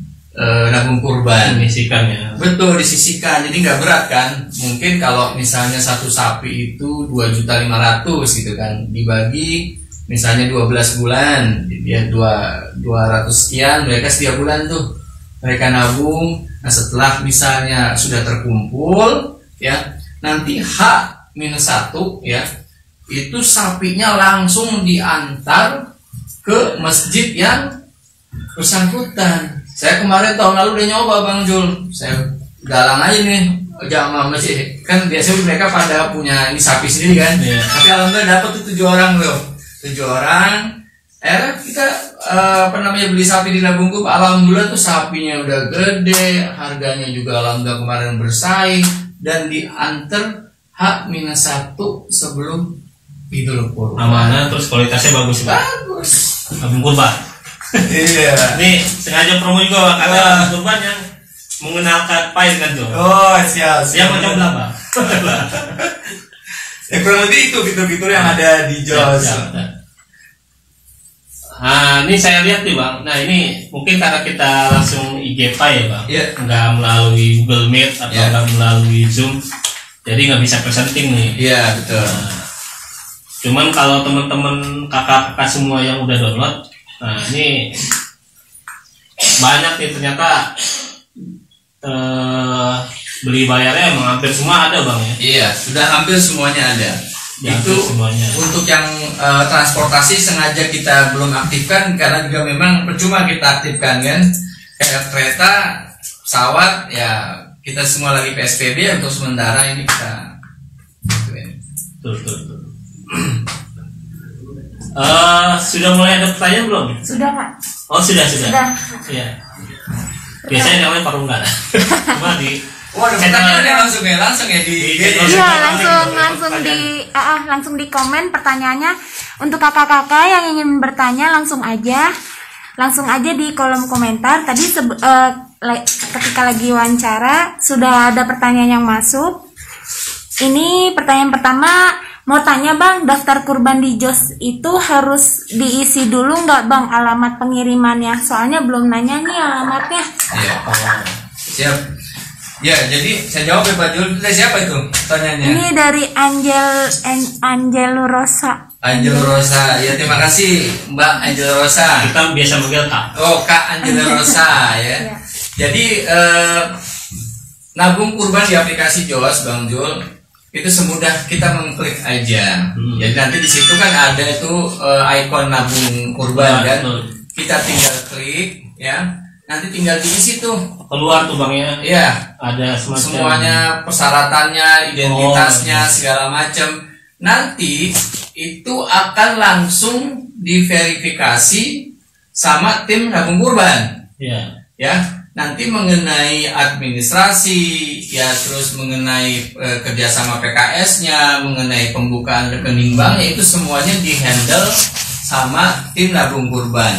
nabung kurban. Disisikannya. Betul, disisihkan. Jadi nggak berat kan. Mungkin kalau misalnya satu sapi itu 2.500.000 gitu kan, dibagi misalnya 12 bulan, dia 200 sekian, mereka setiap bulan tuh mereka nabung. Nah, setelah misalnya sudah terkumpul ya, nanti H-1 ya, itu sapinya langsung diantar ke masjid yang bersangkutan. Saya kemarin tahun lalu udah nyoba Bang Jul, saya galang aja nih jamaah masjid. Kan biasanya mereka pada punya ini sapi sendiri kan, tapi alhamdulillah dapat tuh 7 orang loh, 7 orang. Kita beli sapi di Nabung Kurban. Alhamdulillah tuh sapinya udah gede, harganya juga alhamdulillah kemarin bersaing, dan diantar H-1 sebelum Idul Kurban. Amanah, terus kualitasnya bagus. Nabung Kurban. Iya. Nih sengaja promo juga karena Nabung Kurban yang mengenalkan Pai kan tuh. Siap. Yang macam berapa? Ya kurang lebih itu fitur-fitur yang ada di JOS. Nah, ini saya lihat nih Bang. Nah, ini mungkin karena kita langsung IG Pai ya Bang. Nggak melalui Google Meet atau nggak melalui Zoom, jadi nggak bisa presenting nih. Iya, betul. Nah, cuman kalau teman-teman kakak-kakak semua yang udah download, nah ini banyak nih ternyata beli bayarnya emang hampir semua ada Bang ya. Iya, sudah hampir semuanya ada. Itu semuanya. untuk yang transportasi sengaja kita belum aktifkan karena juga memang percuma kita aktifkan kan. Kayak kereta, pesawat ya kita semua lagi PSBB untuk sementara ini kita. Betul. Sudah mulai ada pertanyaan belum? Sudah, Pak. Oh sudah. Sudah. Iya. Biasanya namanya Parung nggak ada. Cuma di Waduh, pertanyaannya langsung ya di. Iya, langsung di komen pertanyaannya. Untuk kakak-kakak yang ingin bertanya langsung aja di kolom komentar. Tadi ketika lagi wawancara sudah ada pertanyaan yang masuk. Ini pertanyaan pertama, mau tanya Bang, daftar kurban di JOS itu harus diisi dulu nggak Bang alamat pengirimannya? Soalnya belum nanya nih alamatnya. Iya. Siap. Ya, jadi saya jawab ya Pak Jul. Dari siapa itu pertanyaannya? Ini dari Angel Rosa. Angel Rosa. Ya, terima kasih Mbak Angel Rosa. Kita biasa manggil Kak. Oh, Kak Angel Rosa ya. Iya. Jadi nabung kurban di aplikasi JOS Bang Jul itu semudah kita mengklik aja. Jadi nanti di situ kan ada itu ikon nabung kurban kan. Kita tinggal klik ya. Nanti tinggal diisi tuh. Keluar tuh Bang ya. Iya. Ada semacam semuanya, persyaratannya, identitasnya, segala macam. Nanti itu akan langsung diverifikasi sama tim nabung kurban. Iya. Ya, nanti mengenai administrasi, ya terus mengenai kerjasama PKS-nya, mengenai pembukaan rekening banknya itu semuanya dihandle sama tim nabung kurban.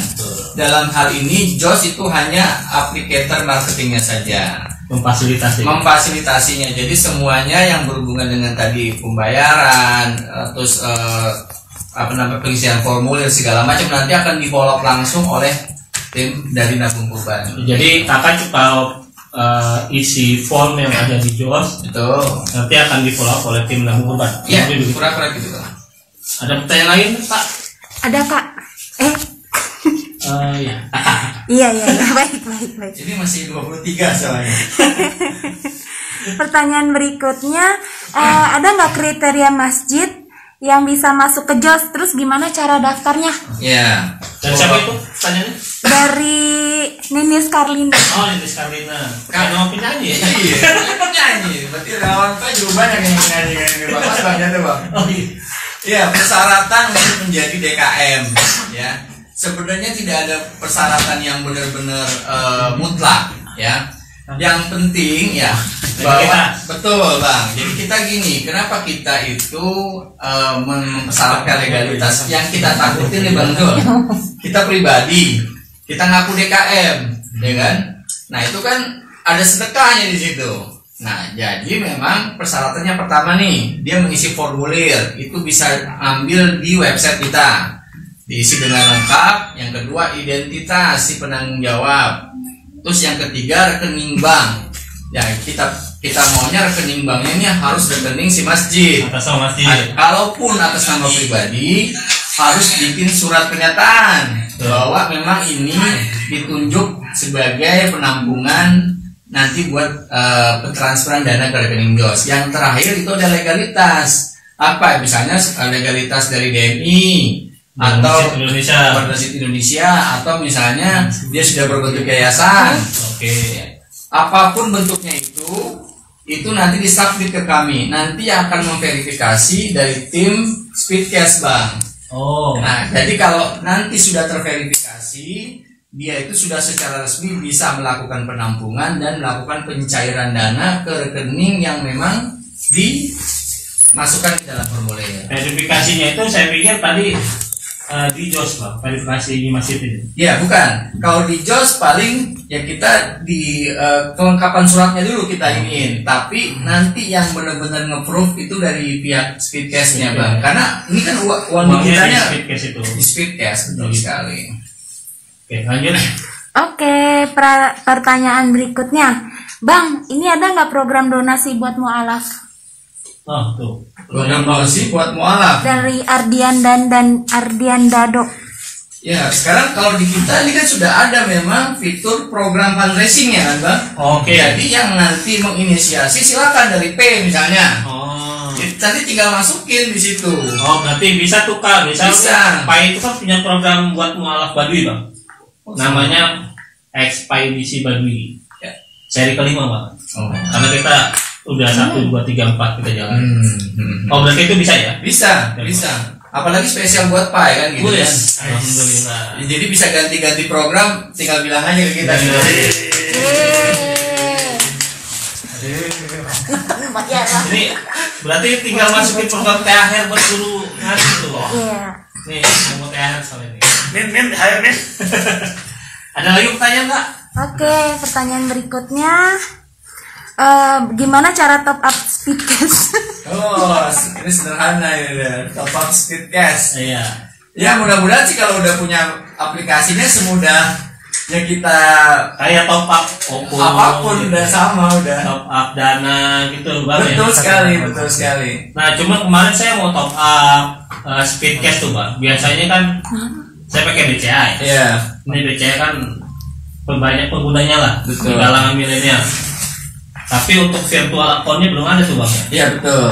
Dalam hal ini JOS itu hanya aplikator marketingnya saja, memfasilitasinya. Jadi semuanya yang berhubungan dengan tadi pembayaran, terus pengisian formulir segala macam nanti akan di-follow langsung oleh tim dari nabung kurban. Jadi kakak kalau isi form yang ada di JOS itu nanti akan di-follow oleh tim nabung kurban. Iya, kurang gitu Pak. Ada pertanyaan lain Pak? Ada Kak. Iya. Iya. Baik. Ini masih 23 soalnya. Pertanyaan berikutnya, ada nggak kriteria masjid yang bisa masuk ke JOS? Terus gimana cara daftarnya? Ya. Dan siapa itu pertanyaannya? Dari Ninis Karlina. Oh, Ninis Karlina. Kan mau penyanyi ya? Iya, penyanyi. Berarti lawan Pak juga banyak yang nyanyi kan Bapak sebabnya tuh Bang. Oh iya. Ya, persyaratan untuk menjadi DKM ya. Sebenarnya tidak ada persyaratan yang benar-benar mutlak ya. Yang penting ya bahwa betul Bang. Jadi kita gini, kenapa kita itu mempersyaratkan legalitas? Yang kita takutin nih Bang Jul, kita pribadi, kita ngaku DKM, ya kan? Nah itu kan ada sedekahnya di situ. Nah jadi memang persyaratannya pertama nih, dia mengisi formulir, itu bisa ambil di website kita, diisi dengan lengkap. Yang kedua identitas si penanggung jawab. Terus yang ketiga rekening bank. Ya kita maunya rekening banknya ini harus rekening si masjid. Atas nama masjid. Kalaupun atas nama pribadi harus bikin surat pernyataan bahwa memang ini ditunjuk sebagai penampungan nanti buat pentransferan dana ke rekening JOS. Yang terakhir itu ada legalitas. Apa misalnya legalitas dari DMI atau Bermasjid Indonesia atau misalnya dia sudah berbentuk yayasan. Oke. Apapun bentuknya itu nanti disubmit ke kami. Nanti akan memverifikasi dari tim Speedcast Bang. Oh. Nah, jadi kalau nanti sudah terverifikasi, dia itu sudah secara resmi bisa melakukan penampungan dan melakukan pencairan dana ke rekening yang memang dimasukkan ke dalam formulir. Verifikasinya itu saya pikir tadi di JOS Bang, verifikasi di masjid ini. Ya bukan, kalau di JOS paling ya kita di kelengkapan suratnya dulu kita ingin, tapi nanti yang benar-benar nge-proof itu dari pihak Speedcast-nya Bang, karena ini kan uang digitanya di Speedcast, betul sekali. Oke, lanjut. Oke, pertanyaan berikutnya, Bang, ini ada nggak program donasi buat mualaf? Oh tuh. Program donasi buat mualaf dari Ardian dan Ardian Dado. Ya sekarang kalau di kita ini kan sudah ada memang fitur program fundraising ya kan Bang. Oke. Jadi yang nanti menginisiasi silakan dari P misalnya. Oh. Nanti tinggal masukin di situ. Oh, berarti bisa tukar. Bisa. Pai itu kan punya program buat mualaf Baduy, Bang. Namanya Ekspedisi Baduy. Ya. Seri kelima, Bang. Oh. Karena kita udah 1, 2, 3, 4 kita jalan. Oh, berarti itu bisa ya? Bisa. Apalagi spesial buat Pai kan gitu kan. Alhamdulillah. Jadi bisa ganti-ganti program, tinggal bilang aja ke kita. Ini berarti tinggal masukin program THR buat guru ngaji tuh. Iya. Nih, mau THR soalnya nih. Min, ayo Min. Ada lagi pertanyaan nggak? Oke, pertanyaan berikutnya. Gimana cara top up speedcast? Oh, ini sederhana ya, top up speedcast. Iya. Ya mudah-mudahan sih kalau udah punya aplikasinya semudah ya kita Kayak top up Oppo, apapun udah sama udah. top up Dana gitu, Bang. Betul ya? betul sekali. Nah, cuma kemarin saya mau top up speedcast tuh, Bang. Biasanya kan saya pakai BCA ya. Iya. Ini BCA kan banyak penggunanya lah Betul. di kalangan milenial. Tapi untuk virtual account-nya belum ada tuh, Bang. Iya betul.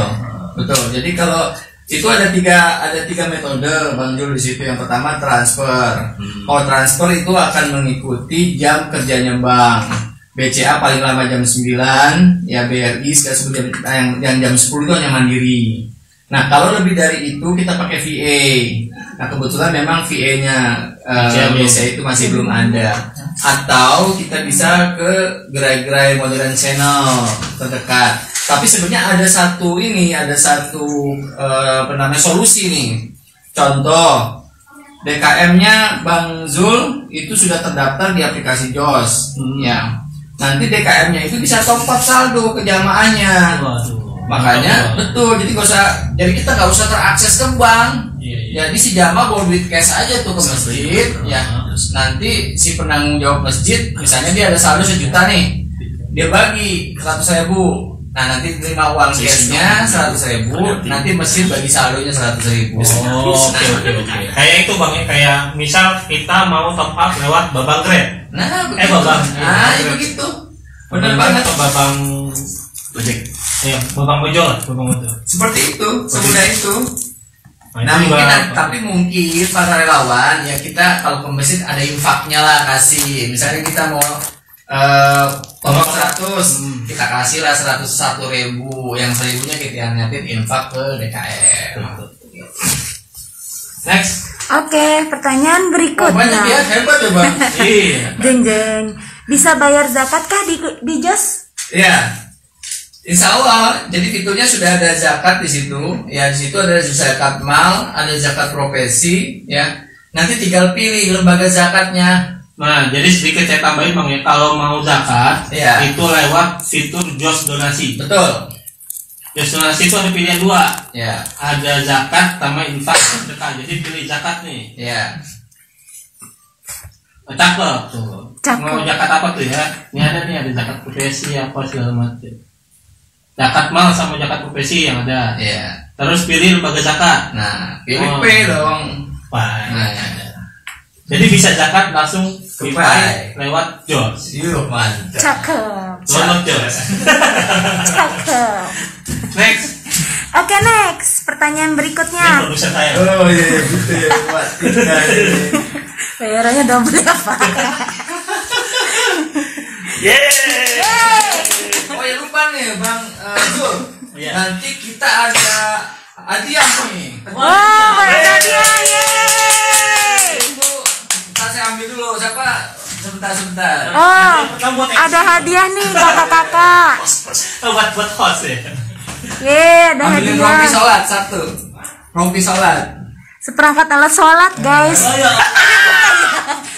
Jadi kalau itu ada tiga metode Bang Jul di situ. Yang pertama transfer. Kalau transfer itu akan mengikuti jam kerjanya bank. BCA paling lama jam 9, ya BRI sekitar yang jam 10 itu hanya mandiri. Nah kalau lebih dari itu kita pakai VA. Nah kebetulan memang VA-nya BCA itu masih belum ada. Atau kita bisa ke gerai-gerai modern channel terdekat. Tapi sebenarnya ada satu solusi nih. Contoh DKM-nya Bang Zul itu sudah terdaftar di aplikasi JOS. Ya. Nanti DKM-nya itu bisa top up saldo ke jamaahnya. Waduh. Makanya betul. Jadi kita nggak usah terakses ke bank. Iya. Jadi si jamaah bawa duit cash aja tuh ke masjid. Ya. Nanti si penanggung jawab masjid, misalnya dia ada saldo 1 juta nih, dia bagi 100.000. Nah nanti terima uang cashnya 100.000, nanti masjid bagi saldonya 100.000. Oh, oke. Kayak itu, Bang, ya, kayak misal kita mau top up lewat Babang Grab. Nah, begitu. Babang. Ya begitu. Benar banget. Babang Gojek. Iya, Babang Ojol. Seperti itu, semudah itu. Nah, tapi mungkin para relawan ya kita kalau ke masjid ada infaknya lah kasih. Misalnya kita mau top up 100, kita kasih lah 101.000, yang 1.000-nya kita niatin infak ke DKM. Next. Oke, pertanyaan berikutnya. Banyak ya, hebat ya Bang. Iya. Jeng. Bisa bayar zakat kah di JOS? Iya. Insya Allah, jadi fiturnya sudah ada zakat di situ. Ya di situ ada zakat mal, ada zakat profesi. Ya, nanti tinggal pilih lembaga zakatnya. Nah, jadi sedikit saya tambahin, Bang, ya, kalau mau zakat, Iya. itu lewat fitur JOS donasi. Betul. JOS donasi itu ada pilihan 2. Ya, Ada zakat sama infak sedekah. Jadi pilih zakat nih. ya. Cakep tuh. Cakep. Mau zakat apa tuh ya? Ini ada zakat profesi apa segala macam. Zakat mal sama zakat profesi yang ada. Ya. Terus pilih lembaga zakat. Nah, pilih Oh. P dong. Pai. Nah, ya. Jadi bisa zakat langsung Ke Pai lewat JOS. Yuk, mantap. Cakep. Download JOS. Cakep. Next. Oke, next. Pertanyaan Ini berikutnya. produser saya. Oh iya, gitu ya, Pak. Bayarannya double apa? Oh ya lupa nih, Bang Zul. Iya. Nanti kita ada hadiah nih. Wow, ada dia. Yeay. Itu kita saya ambil dulu. Siapa? Sebentar. Oh, ada hadiah nih kakak-kakak. Buat host ya. Yeay, ada Ambilin rompi hadiah. sholat 1. Rompi sholat. Seperangkat alat sholat, guys. Oh ya.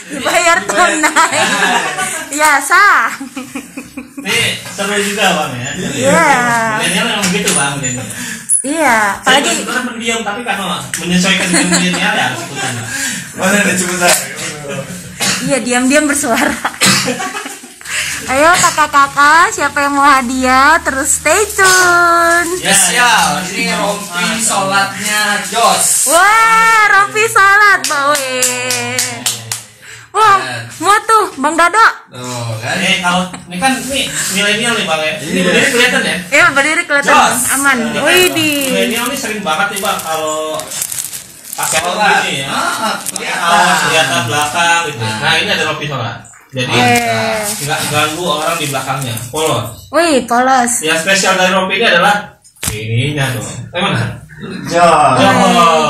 Dibayar tunai. Ya, sah. Ini seru juga, Bang, ya. Iya. Milenial memang begitu, Bang, milenial. Iya, Saya apalagi sebenarnya pendiam, tapi karena menyesuaikan dengan milenial ya harus ikutan. Mana ada cepetan. iya diam-diam bersuara. Ayo kakak-kakak, siapa yang mau hadiah terus stay tune. Spesial. Ini rompi sholatnya Jos. Wah, rompi salat, bawe. Wah, muat tuh, Bang Dado. Tuh kan. Kalau ini kan ini milenial nih Bang ya. Ini berdiri kelihatan ya? Ya, berdiri kelihatan Jos. aman. Widih. Milenial ini sering banget nih Bang kalau pakai topi Sholat. ini ya. Pakai Kelihatan. kaos kelihatan belakang gitu. Nah. Nah, ini ada rompi sholat. Jadi nggak ganggu orang di belakangnya. Polos. Wih, polos. Yang spesial dari rompi ini adalah ininya tuh. Mana? Jos.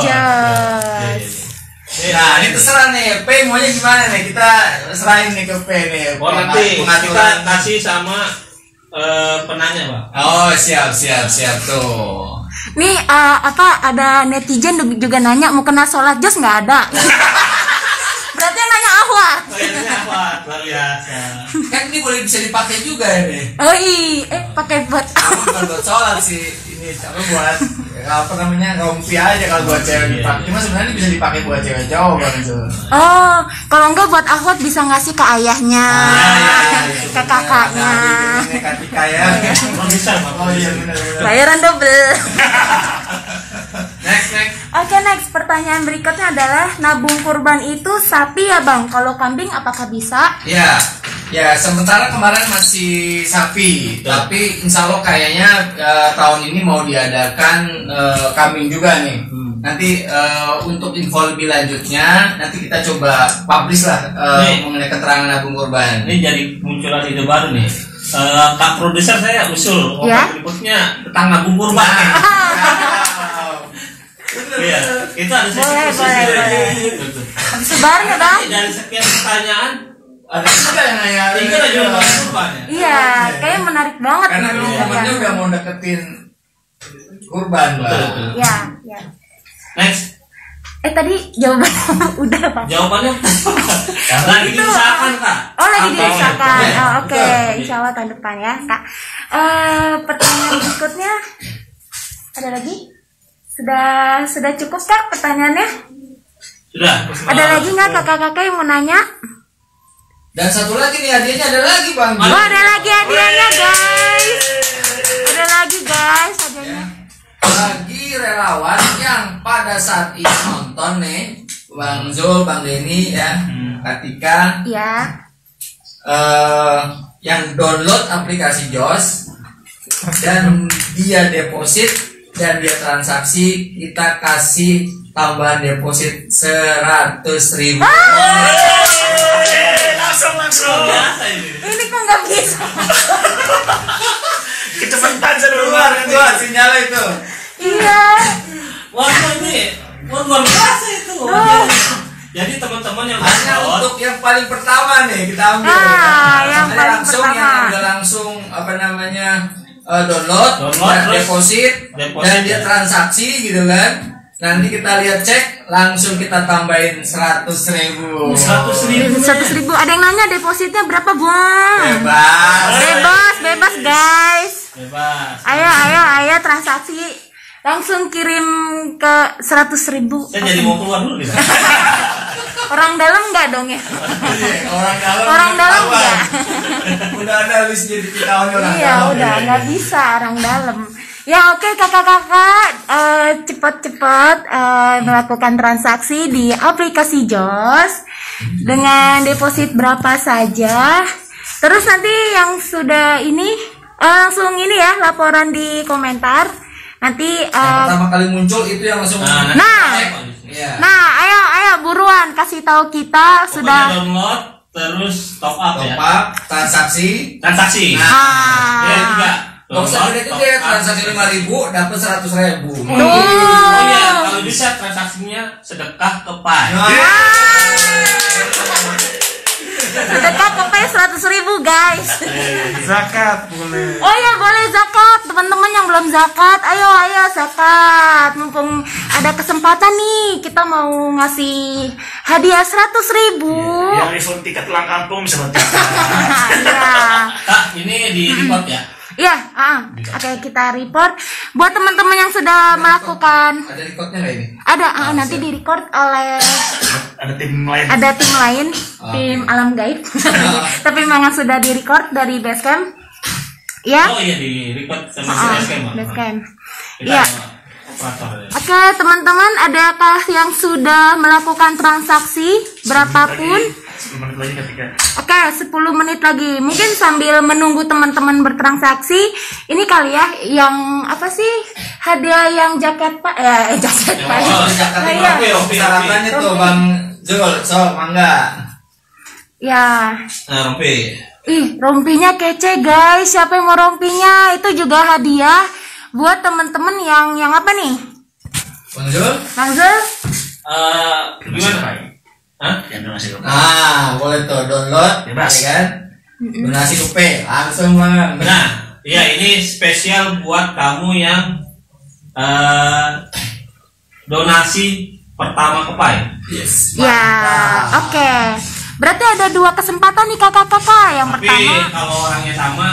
Jos. Nah, ini terserah nih, P maunya gimana nih? Kita serahin nih ke P nih. Oh nanti kita Pengaturan. kasih sama penanya Bang. Oh, siap tuh. Nih ada netizen juga nanya mau kena sholat Jos nggak ada. Berarti yang nanya Ahwat. Kayaknya apa? Luar biasa. Kan ini boleh bisa dipakai juga ini. Oh pakai buat Bukan buat sholat sih, ini tapi buat apa namanya rompi aja kalau buat cewek dipakai. Cuma sebenarnya bisa dipakai buat cewek cowok kan itu. Oh, kalau enggak buat Ahwat bisa ngasih ke ayahnya, ke kakaknya. Ini Katika ya. Oh bisa Bang. Oh iya benar. Bayaran double. Next. Oke, next pertanyaan berikutnya adalah nabung kurban itu sapi ya Bang? Kalau kambing apakah bisa? Ya sementara kemarin masih sapi, tapi insya Allah kayaknya tahun ini mau diadakan kambing juga nih. Nanti untuk info lebih lanjutnya nanti kita coba publish lah mengenai keterangan nabung kurban. Ini jadi munculan ide baru nih. Kak produser saya usul Ya? berikutnya tentang nabung kurban. Iya, itu ada Boleh. Sebar ya Bang? Dari sekian pertanyaan Ada juga yang nanya. tiga ada juga nabung kurban ya. Iya, kayaknya menarik banget. Karena nih, temennya udah mau deketin kurban lah. Betul. Ya. Next, Tadi jawaban udah Bang. jawabannya lagi diusahakan Kak. Oh lagi Atau- diusahakan. Ya, Oh, Oke, betul. insya Allah tahun depan ya Kak. Pertanyaan berikutnya ada lagi? Sudah cukup Kak pertanyaannya? Sudah. Ada lagi nggak kakak-kakak yang mau nanya? Dan satu lagi nih hadiahnya ada lagi bang. Oh ada lagi hadiahnya guys. Ada lagi guys hadiahnya. Bagi relawan yang pada saat ini nonton nih, Bang Zul, Bang Denny ya, Katika, Ya. yang download aplikasi JOS dan dia deposit dan dia transaksi, kita kasih tambahan deposit 100.000. Langsung. Biasa ini. Ini kok nggak bisa? Kecepatan seluruh Keluar sinyal itu. Iya. Wah ini luar biasa itu. Jadi teman-teman yang Hanya download, untuk yang paling pertama nih kita ambil. Yang Ada paling langsung pertama. yang udah langsung apa namanya download Download, dan terus deposit dan dia ya. transaksi gitu kan. Nanti kita lihat cek langsung kita tambahin 100.000. 100.000. 100.000. Ada yang nanya depositnya berapa Bang? Bebas. Bebas guys. Bebas. Ayo transaksi langsung kirim ke 100.000. Saya jadi mau keluar dulu nih. Orang dalam nggak dong ya? Orang dalam. Orang dalam ketahuan. nggak? Udah ada list jadi kita orang dalam. Iya udah nggak bisa orang dalam. Ya oke kakak-kakak cepat-cepat melakukan transaksi di aplikasi JOS dengan deposit berapa saja. Terus nanti yang sudah ini langsung ini ya laporan di komentar. Nanti Yang pertama kali muncul itu yang langsung. Nah. Iya. nah ayo buruan kasih tahu kita Pokoknya sudah. download terus top up ya. Top up, transaksi. Transaksi. Ah. Ya juga. Gak usah gede Top gede, up. transaksi 5.000 dapat 100.000. Tuh. Oh iya, kalau bisa transaksinya sedekah ke Pai. Sedekah pokoknya 100.000 guys. Zakat boleh. Oh ya boleh zakat teman-teman yang belum zakat, ayo zakat. Mumpung ada kesempatan nih kita mau ngasih hadiah 100.000. Yang refund tiket pulang kampung bisa bantu. Iya. Kak, ini di report ya. Iya, oke kita report buat teman-teman yang sudah melakukan. Ada recordnya nggak ini? Ada nanti di record oleh Ada tim lain. ada tim lain, tim alam gaib. Tapi memang sudah di record dari Basecamp. Ya. Oh iya di report sama si Basecamp. Basecamp. Kita Iya. operator ya. Oke teman-teman, adakah yang sudah melakukan transaksi berapapun? 10 menit lagi ketika. Oke, 10 menit lagi. Mungkin sambil menunggu teman-teman bertransaksi, ini kali ya yang apa sih? Hadiah yang jaket Pak jaket Pak. Oh, jaket Nah, iya. rompi. Sarapannya tuh Bang Zul, sok mangga. Ya. Nah, rompi. Ih, rompinya kece guys. Siapa yang mau rompinya? Itu juga hadiah buat teman-teman yang apa nih? Bang Zul? Bang Zul? Gimana? Hah? Yang donasi ke Boleh tuh download, Bebas. ya kan? Donasi ke P, langsung Bang. Nah, ya ini spesial buat kamu yang donasi pertama ke Pai. Yes. Ya, oke. Berarti ada 2 kesempatan nih kakak-kakak. Yang Tapi pertama, kalau orangnya sama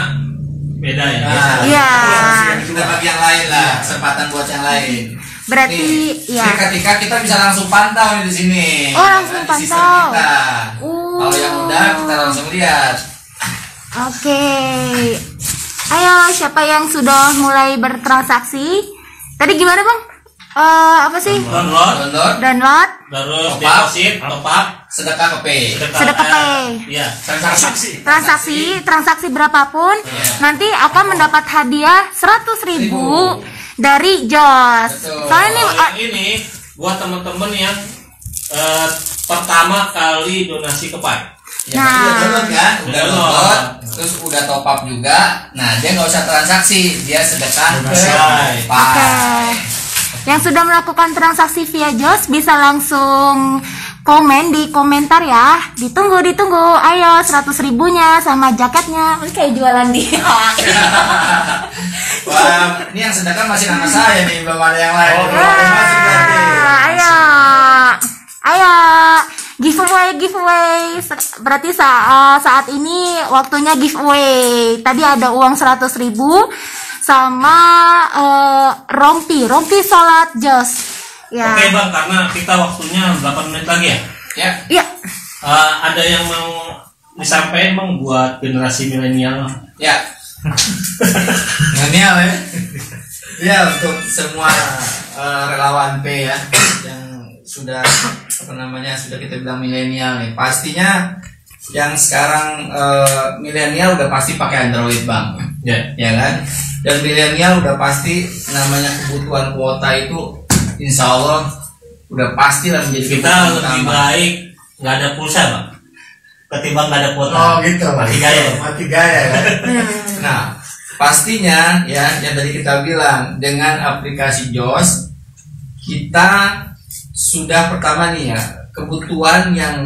beda ya. Nah, Iya. kita bagi yang lain lah, kesempatan buat yang lain. berarti Nih, ya. ketika kita bisa langsung pantau nih di sini. Oh, langsung Di sistem pantau. kita. Oh. Kalau yang udah kita langsung lihat. Oke. Ayo, siapa yang sudah mulai bertransaksi? Tadi gimana, Bang? Apa sih? Download, Download, terus Top up. deposit, top up, Sedekah ke P. Sedekah Pay. Iya. transaksi berapapun, nanti akan mendapat hadiah 100.000 dari Jos. Betul. Soalnya nih, Oh, ini buat teman-teman yang pertama kali donasi ke Pai. Ya, Nah. udah download kan? Udah Udah download, download. terus udah top up juga. Nah, dia nggak usah transaksi, dia sedekah ke Donasi. Pai. Oke. Yang sudah melakukan transaksi via Jos bisa langsung komen di komentar ya. Ditunggu. Ayo 100.000-nya sama jaketnya. Ini kayak jualan di. Wah, ini yang sedekah masih nama saya nih, belum ada yang lain. Oh, Belum ada yang masuk berarti. Ayo. Giveaway. Berarti saat ini waktunya giveaway. Tadi ada uang 100.000 sama rompi sholat Jos. Ya. Oke Bang, karena kita waktunya 8 menit lagi ya. Ya, Ya. Ada yang mau disampaikan Bang buat generasi milenial? ya. Milenial ya. Ya, untuk semua relawan P ya yang sudah sudah kita bilang milenial nih. Pastinya yang sekarang milenial udah pasti pakai Android Bang. Ya. Ya kan? Dan milenial udah pasti namanya kebutuhan kuota itu insya Allah udah pasti lah menjadi Kita kebutuhan lebih utama. baik nggak ada pulsa Bang, ketimbang nggak ada kuota. Oh gitu, Mati gaya. mati gaya kan? Nah, pastinya ya yang tadi kita bilang dengan aplikasi Jos kita sudah pertama nih ya kebutuhan yang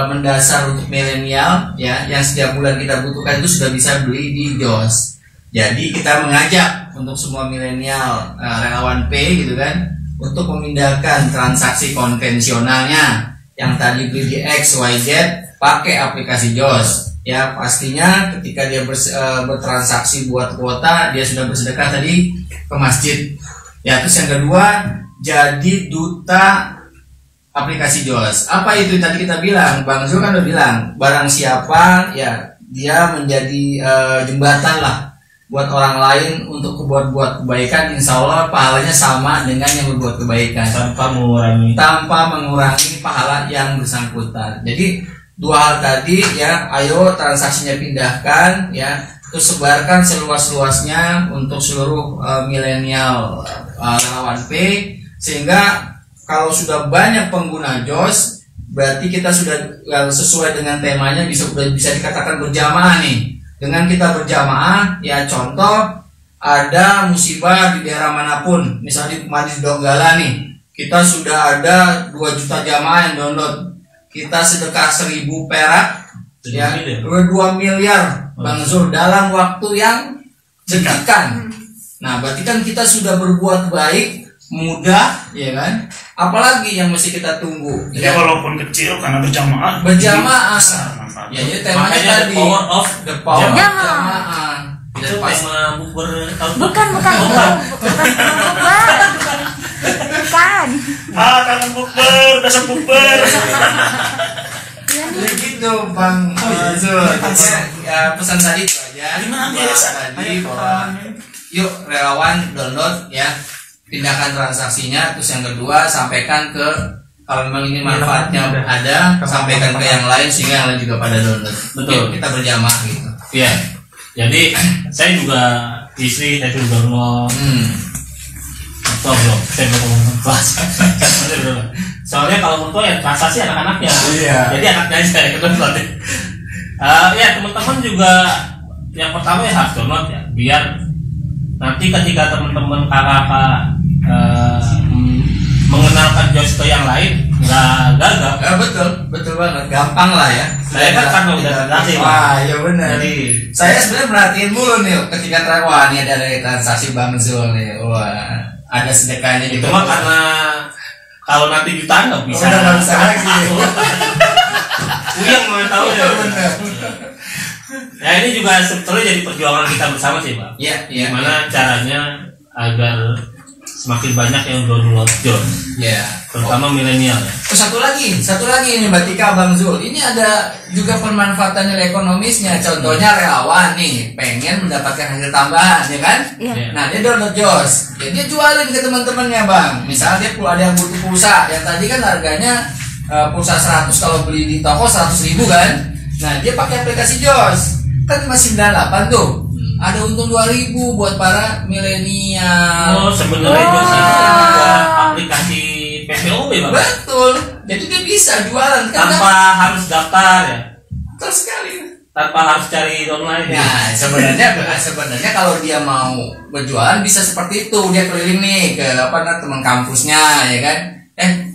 mendasar untuk milenial ya yang setiap bulan kita butuhkan itu sudah bisa beli di Jos. Jadi kita mengajak untuk semua milenial relawan P gitu kan untuk memindahkan transaksi konvensionalnya yang tadi beli di X, Y, Z pakai aplikasi Jos. Ya pastinya ketika dia bertransaksi buat kuota dia sudah bersedekah tadi ke masjid. Ya terus yang kedua jadi duta aplikasi Jos. Apa itu tadi kita bilang? Bang Zul kan udah bilang barang siapa ya dia menjadi jembatan lah buat orang lain untuk buat kebaikan, insya Allah pahalanya sama dengan yang berbuat kebaikan tanpa mengurangi pahala yang bersangkutan. Jadi dua hal tadi ya, ayo transaksinya pindahkan ya, terus sebarkan seluas-luasnya untuk seluruh milenial relawan P, sehingga kalau sudah banyak pengguna Jos berarti kita sudah sesuai dengan temanya bisa dikatakan berjamaah nih. Dengan kita berjamaah ya, contoh ada musibah di daerah manapun, misalnya di Donggala nih, kita sudah ada 2 juta jamaah yang download, kita sedekah 1.000 perak ya, 2 miliar Bang Zul dalam waktu yang sekian. Nah berarti kan kita sudah berbuat baik, mudah ya kan, apalagi yang mesti kita tunggu Jadi ya? walaupun kecil karena berjamaah. Berjamaah. Besar manfaatnya. Ya jadi temanya Makanya tadi the power of jamaah. jamaah. Dan itu pas tema bukber tahun Bukan. Kangen bukber, dasar bukber. ya gitu Bang Zul. Ya, pesan tadi itu aja. Gimana Buat biasa? tadi bahwa yuk relawan download ya, pindahkan transaksinya. Terus yang kedua sampaikan ke kalau memang ini manfaatnya ada, sampaikan ke yang lain sehingga yang lain juga pada download. Betul. Kita berjamaah gitu. Iya. Jadi saya juga istri saya sudah download. Belum, saya belum ngomong kelas. Soalnya kalau mertua ya transaksi anak-anaknya. Iya. Jadi anaknya saya download. Ya teman-teman juga yang pertama ya harus download ya, biar nanti ketika teman-teman kakak mengenalkan JOS ke yang lain nggak gagal. Betul banget, gampang lah ya. Saya kan karena udah terlatih. Wah, ya benar. Jadi saya sebenarnya perhatiin mulu nih ketika wah ini ada transaksi Bang Zul nih. Wah, ada sedekahnya itu juga. mah karena kalau nanti jutaan nggak bisa. Nggak bisa lagi. Uyang mau tahu ya. Benar. Ya ini juga sebetulnya jadi perjuangan kita bersama sih Bang. Iya. Gimana caranya agar semakin banyak yang download JOS, Iya. terutama milenial ya. Satu lagi ini Mbak Tika, Bang Zul. Ini ada juga pemanfaatan nilai ekonomisnya. Contohnya relawan nih, pengen mendapatkan hasil tambahan, ya kan? Iya. Nah dia download JOS, ya, dia jualin ke teman-temannya Bang. Misalnya dia ada yang butuh pulsa, yang tadi kan harganya pulsa 100 kalau beli di toko 100.000 kan. Nah dia pakai aplikasi JOS, kan masih 98 tuh. Ada untung 2.000 buat para milenial. Oh sebenarnya JOS itu kan juga aplikasi PPOB Bang. Betul. Jadi dia bisa jualan kan? Tanpa harus daftar ya. Betul sekali. Tanpa harus cari online. Nah, sebenarnya kalau dia mau berjualan bisa seperti itu. Dia keliling nih ke teman kampusnya, ya kan?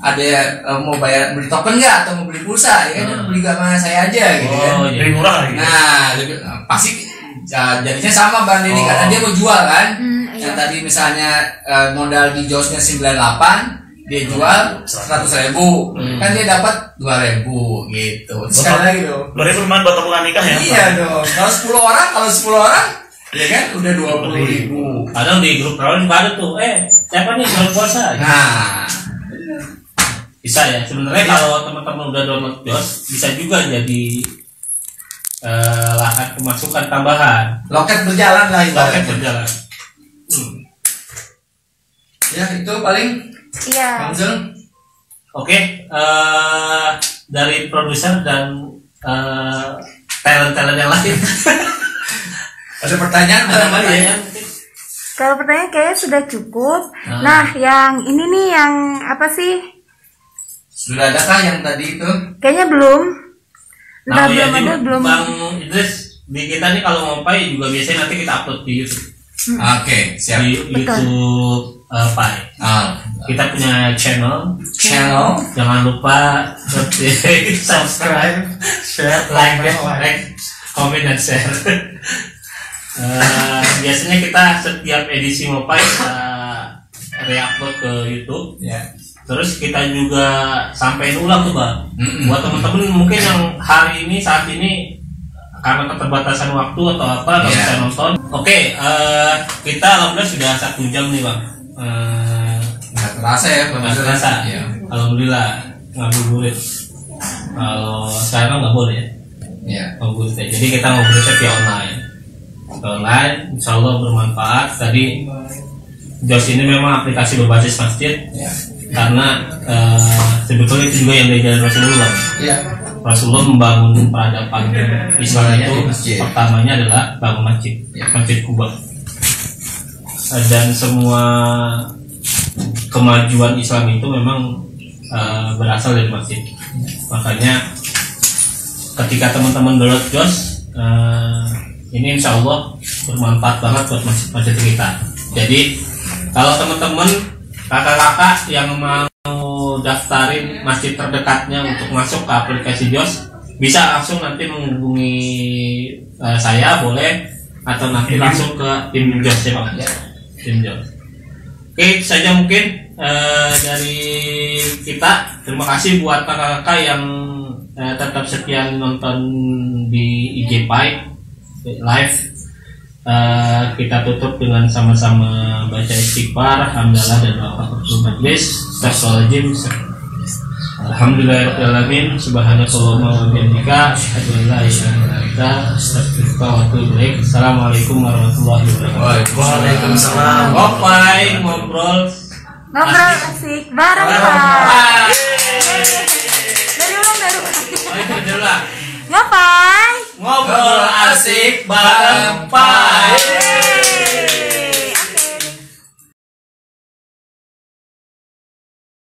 Ada mau bayar beli token nggak atau mau beli pulsa, ya kan? Beli sama saya aja, gitu kan? Iya. Lebih murah gitu. Nah, pasti jadinya sama Bang Dini karena dia mau jual kan? Yang tadi misalnya modal di JOS-nya 98, dia jual 100.000, kan dia dapat 2.000 gitu. Sekali lagi dong. 2.000 lumayan buat tabungan nikah ya. Iya dong. Kalau 10 orang, ya kan udah 20.000. Kadang di grup relawan juga ada tuh. Siapa nih jual puasa? Nah, Bisa ya. Sebenarnya kalau teman-teman udah download JOS, bisa juga jadi lahan pemasukan tambahan. loket berjalan lah Loket ibaratnya. berjalan. Ya itu paling Iya. Bang Zul. Oke, dari produser dan talent-talent yang lain. Ada pertanyaan Ada apa lagi ya? ya? Kalau pertanyaan kayaknya sudah cukup. Nah, yang ini nih yang apa sih? Sudah adakah yang tadi itu? Kayaknya belum. Entah Nah, belum ya, ada, belum. Bang Idris, di kita nih kalau ngompai juga biasanya nanti kita upload di YouTube. Oke, siap. Di YouTube Pai. Kita punya channel. Jangan lupa subscribe, share, like, comment dan share. Biasanya kita setiap edisi Mopai kita re-upload ke YouTube. Ya. Terus kita juga sampein ulang tuh Bang. Buat teman-teman mungkin yang hari ini saat ini karena keterbatasan waktu atau apa nggak bisa nonton. Oke, kita alhamdulillah sudah 1 jam nih Bang. Nggak terasa ya, Nggak terasa. Ya. Alhamdulillah ngabuburit. Kalau sekarang nggak boleh ya. Ya. Ngabuburit ya. Jadi kita ngabuburitnya via online. Online, insya Allah bermanfaat. Tadi JOS ini memang aplikasi berbasis masjid. Ya. Karena sebetulnya itu juga yang diajarin Rasulullah. Ya. Rasulullah membangun peradaban Islam itu Masjid. pertamanya adalah bangun masjid, Masjid Kuba. Dan semua kemajuan Islam itu memang berasal dari masjid. Makanya ketika teman-teman download JOS, ini insya Allah bermanfaat banget buat masjid kita. Jadi kalau teman-teman kakak-kakak yang mau daftarin masjid terdekatnya untuk masuk ke aplikasi JOS, bisa langsung nanti menghubungi saya boleh, atau nanti langsung ke tim JOS ya Pak. Tim JOS. Oke, itu saja mungkin dari kita. Terima kasih buat kakak-kakak yang tetap setia nonton di IG Pai live. Kita tutup dengan sama-sama baca istighfar, hamdalah dan doa kafaratul majlis. Astagfirullahaladzim. Alhamdulillahirabbil alamin. Subhanakallahumma wa bihamdika asyhadu an la ilaha illa anta astaghfiruka wa atubu ilaik. Assalamualaikum warahmatullahi wabarakatuh. Waalaikumsalam. Ngopai ngobrol Ngobrol asik bareng Pak. Bye. bareng Pak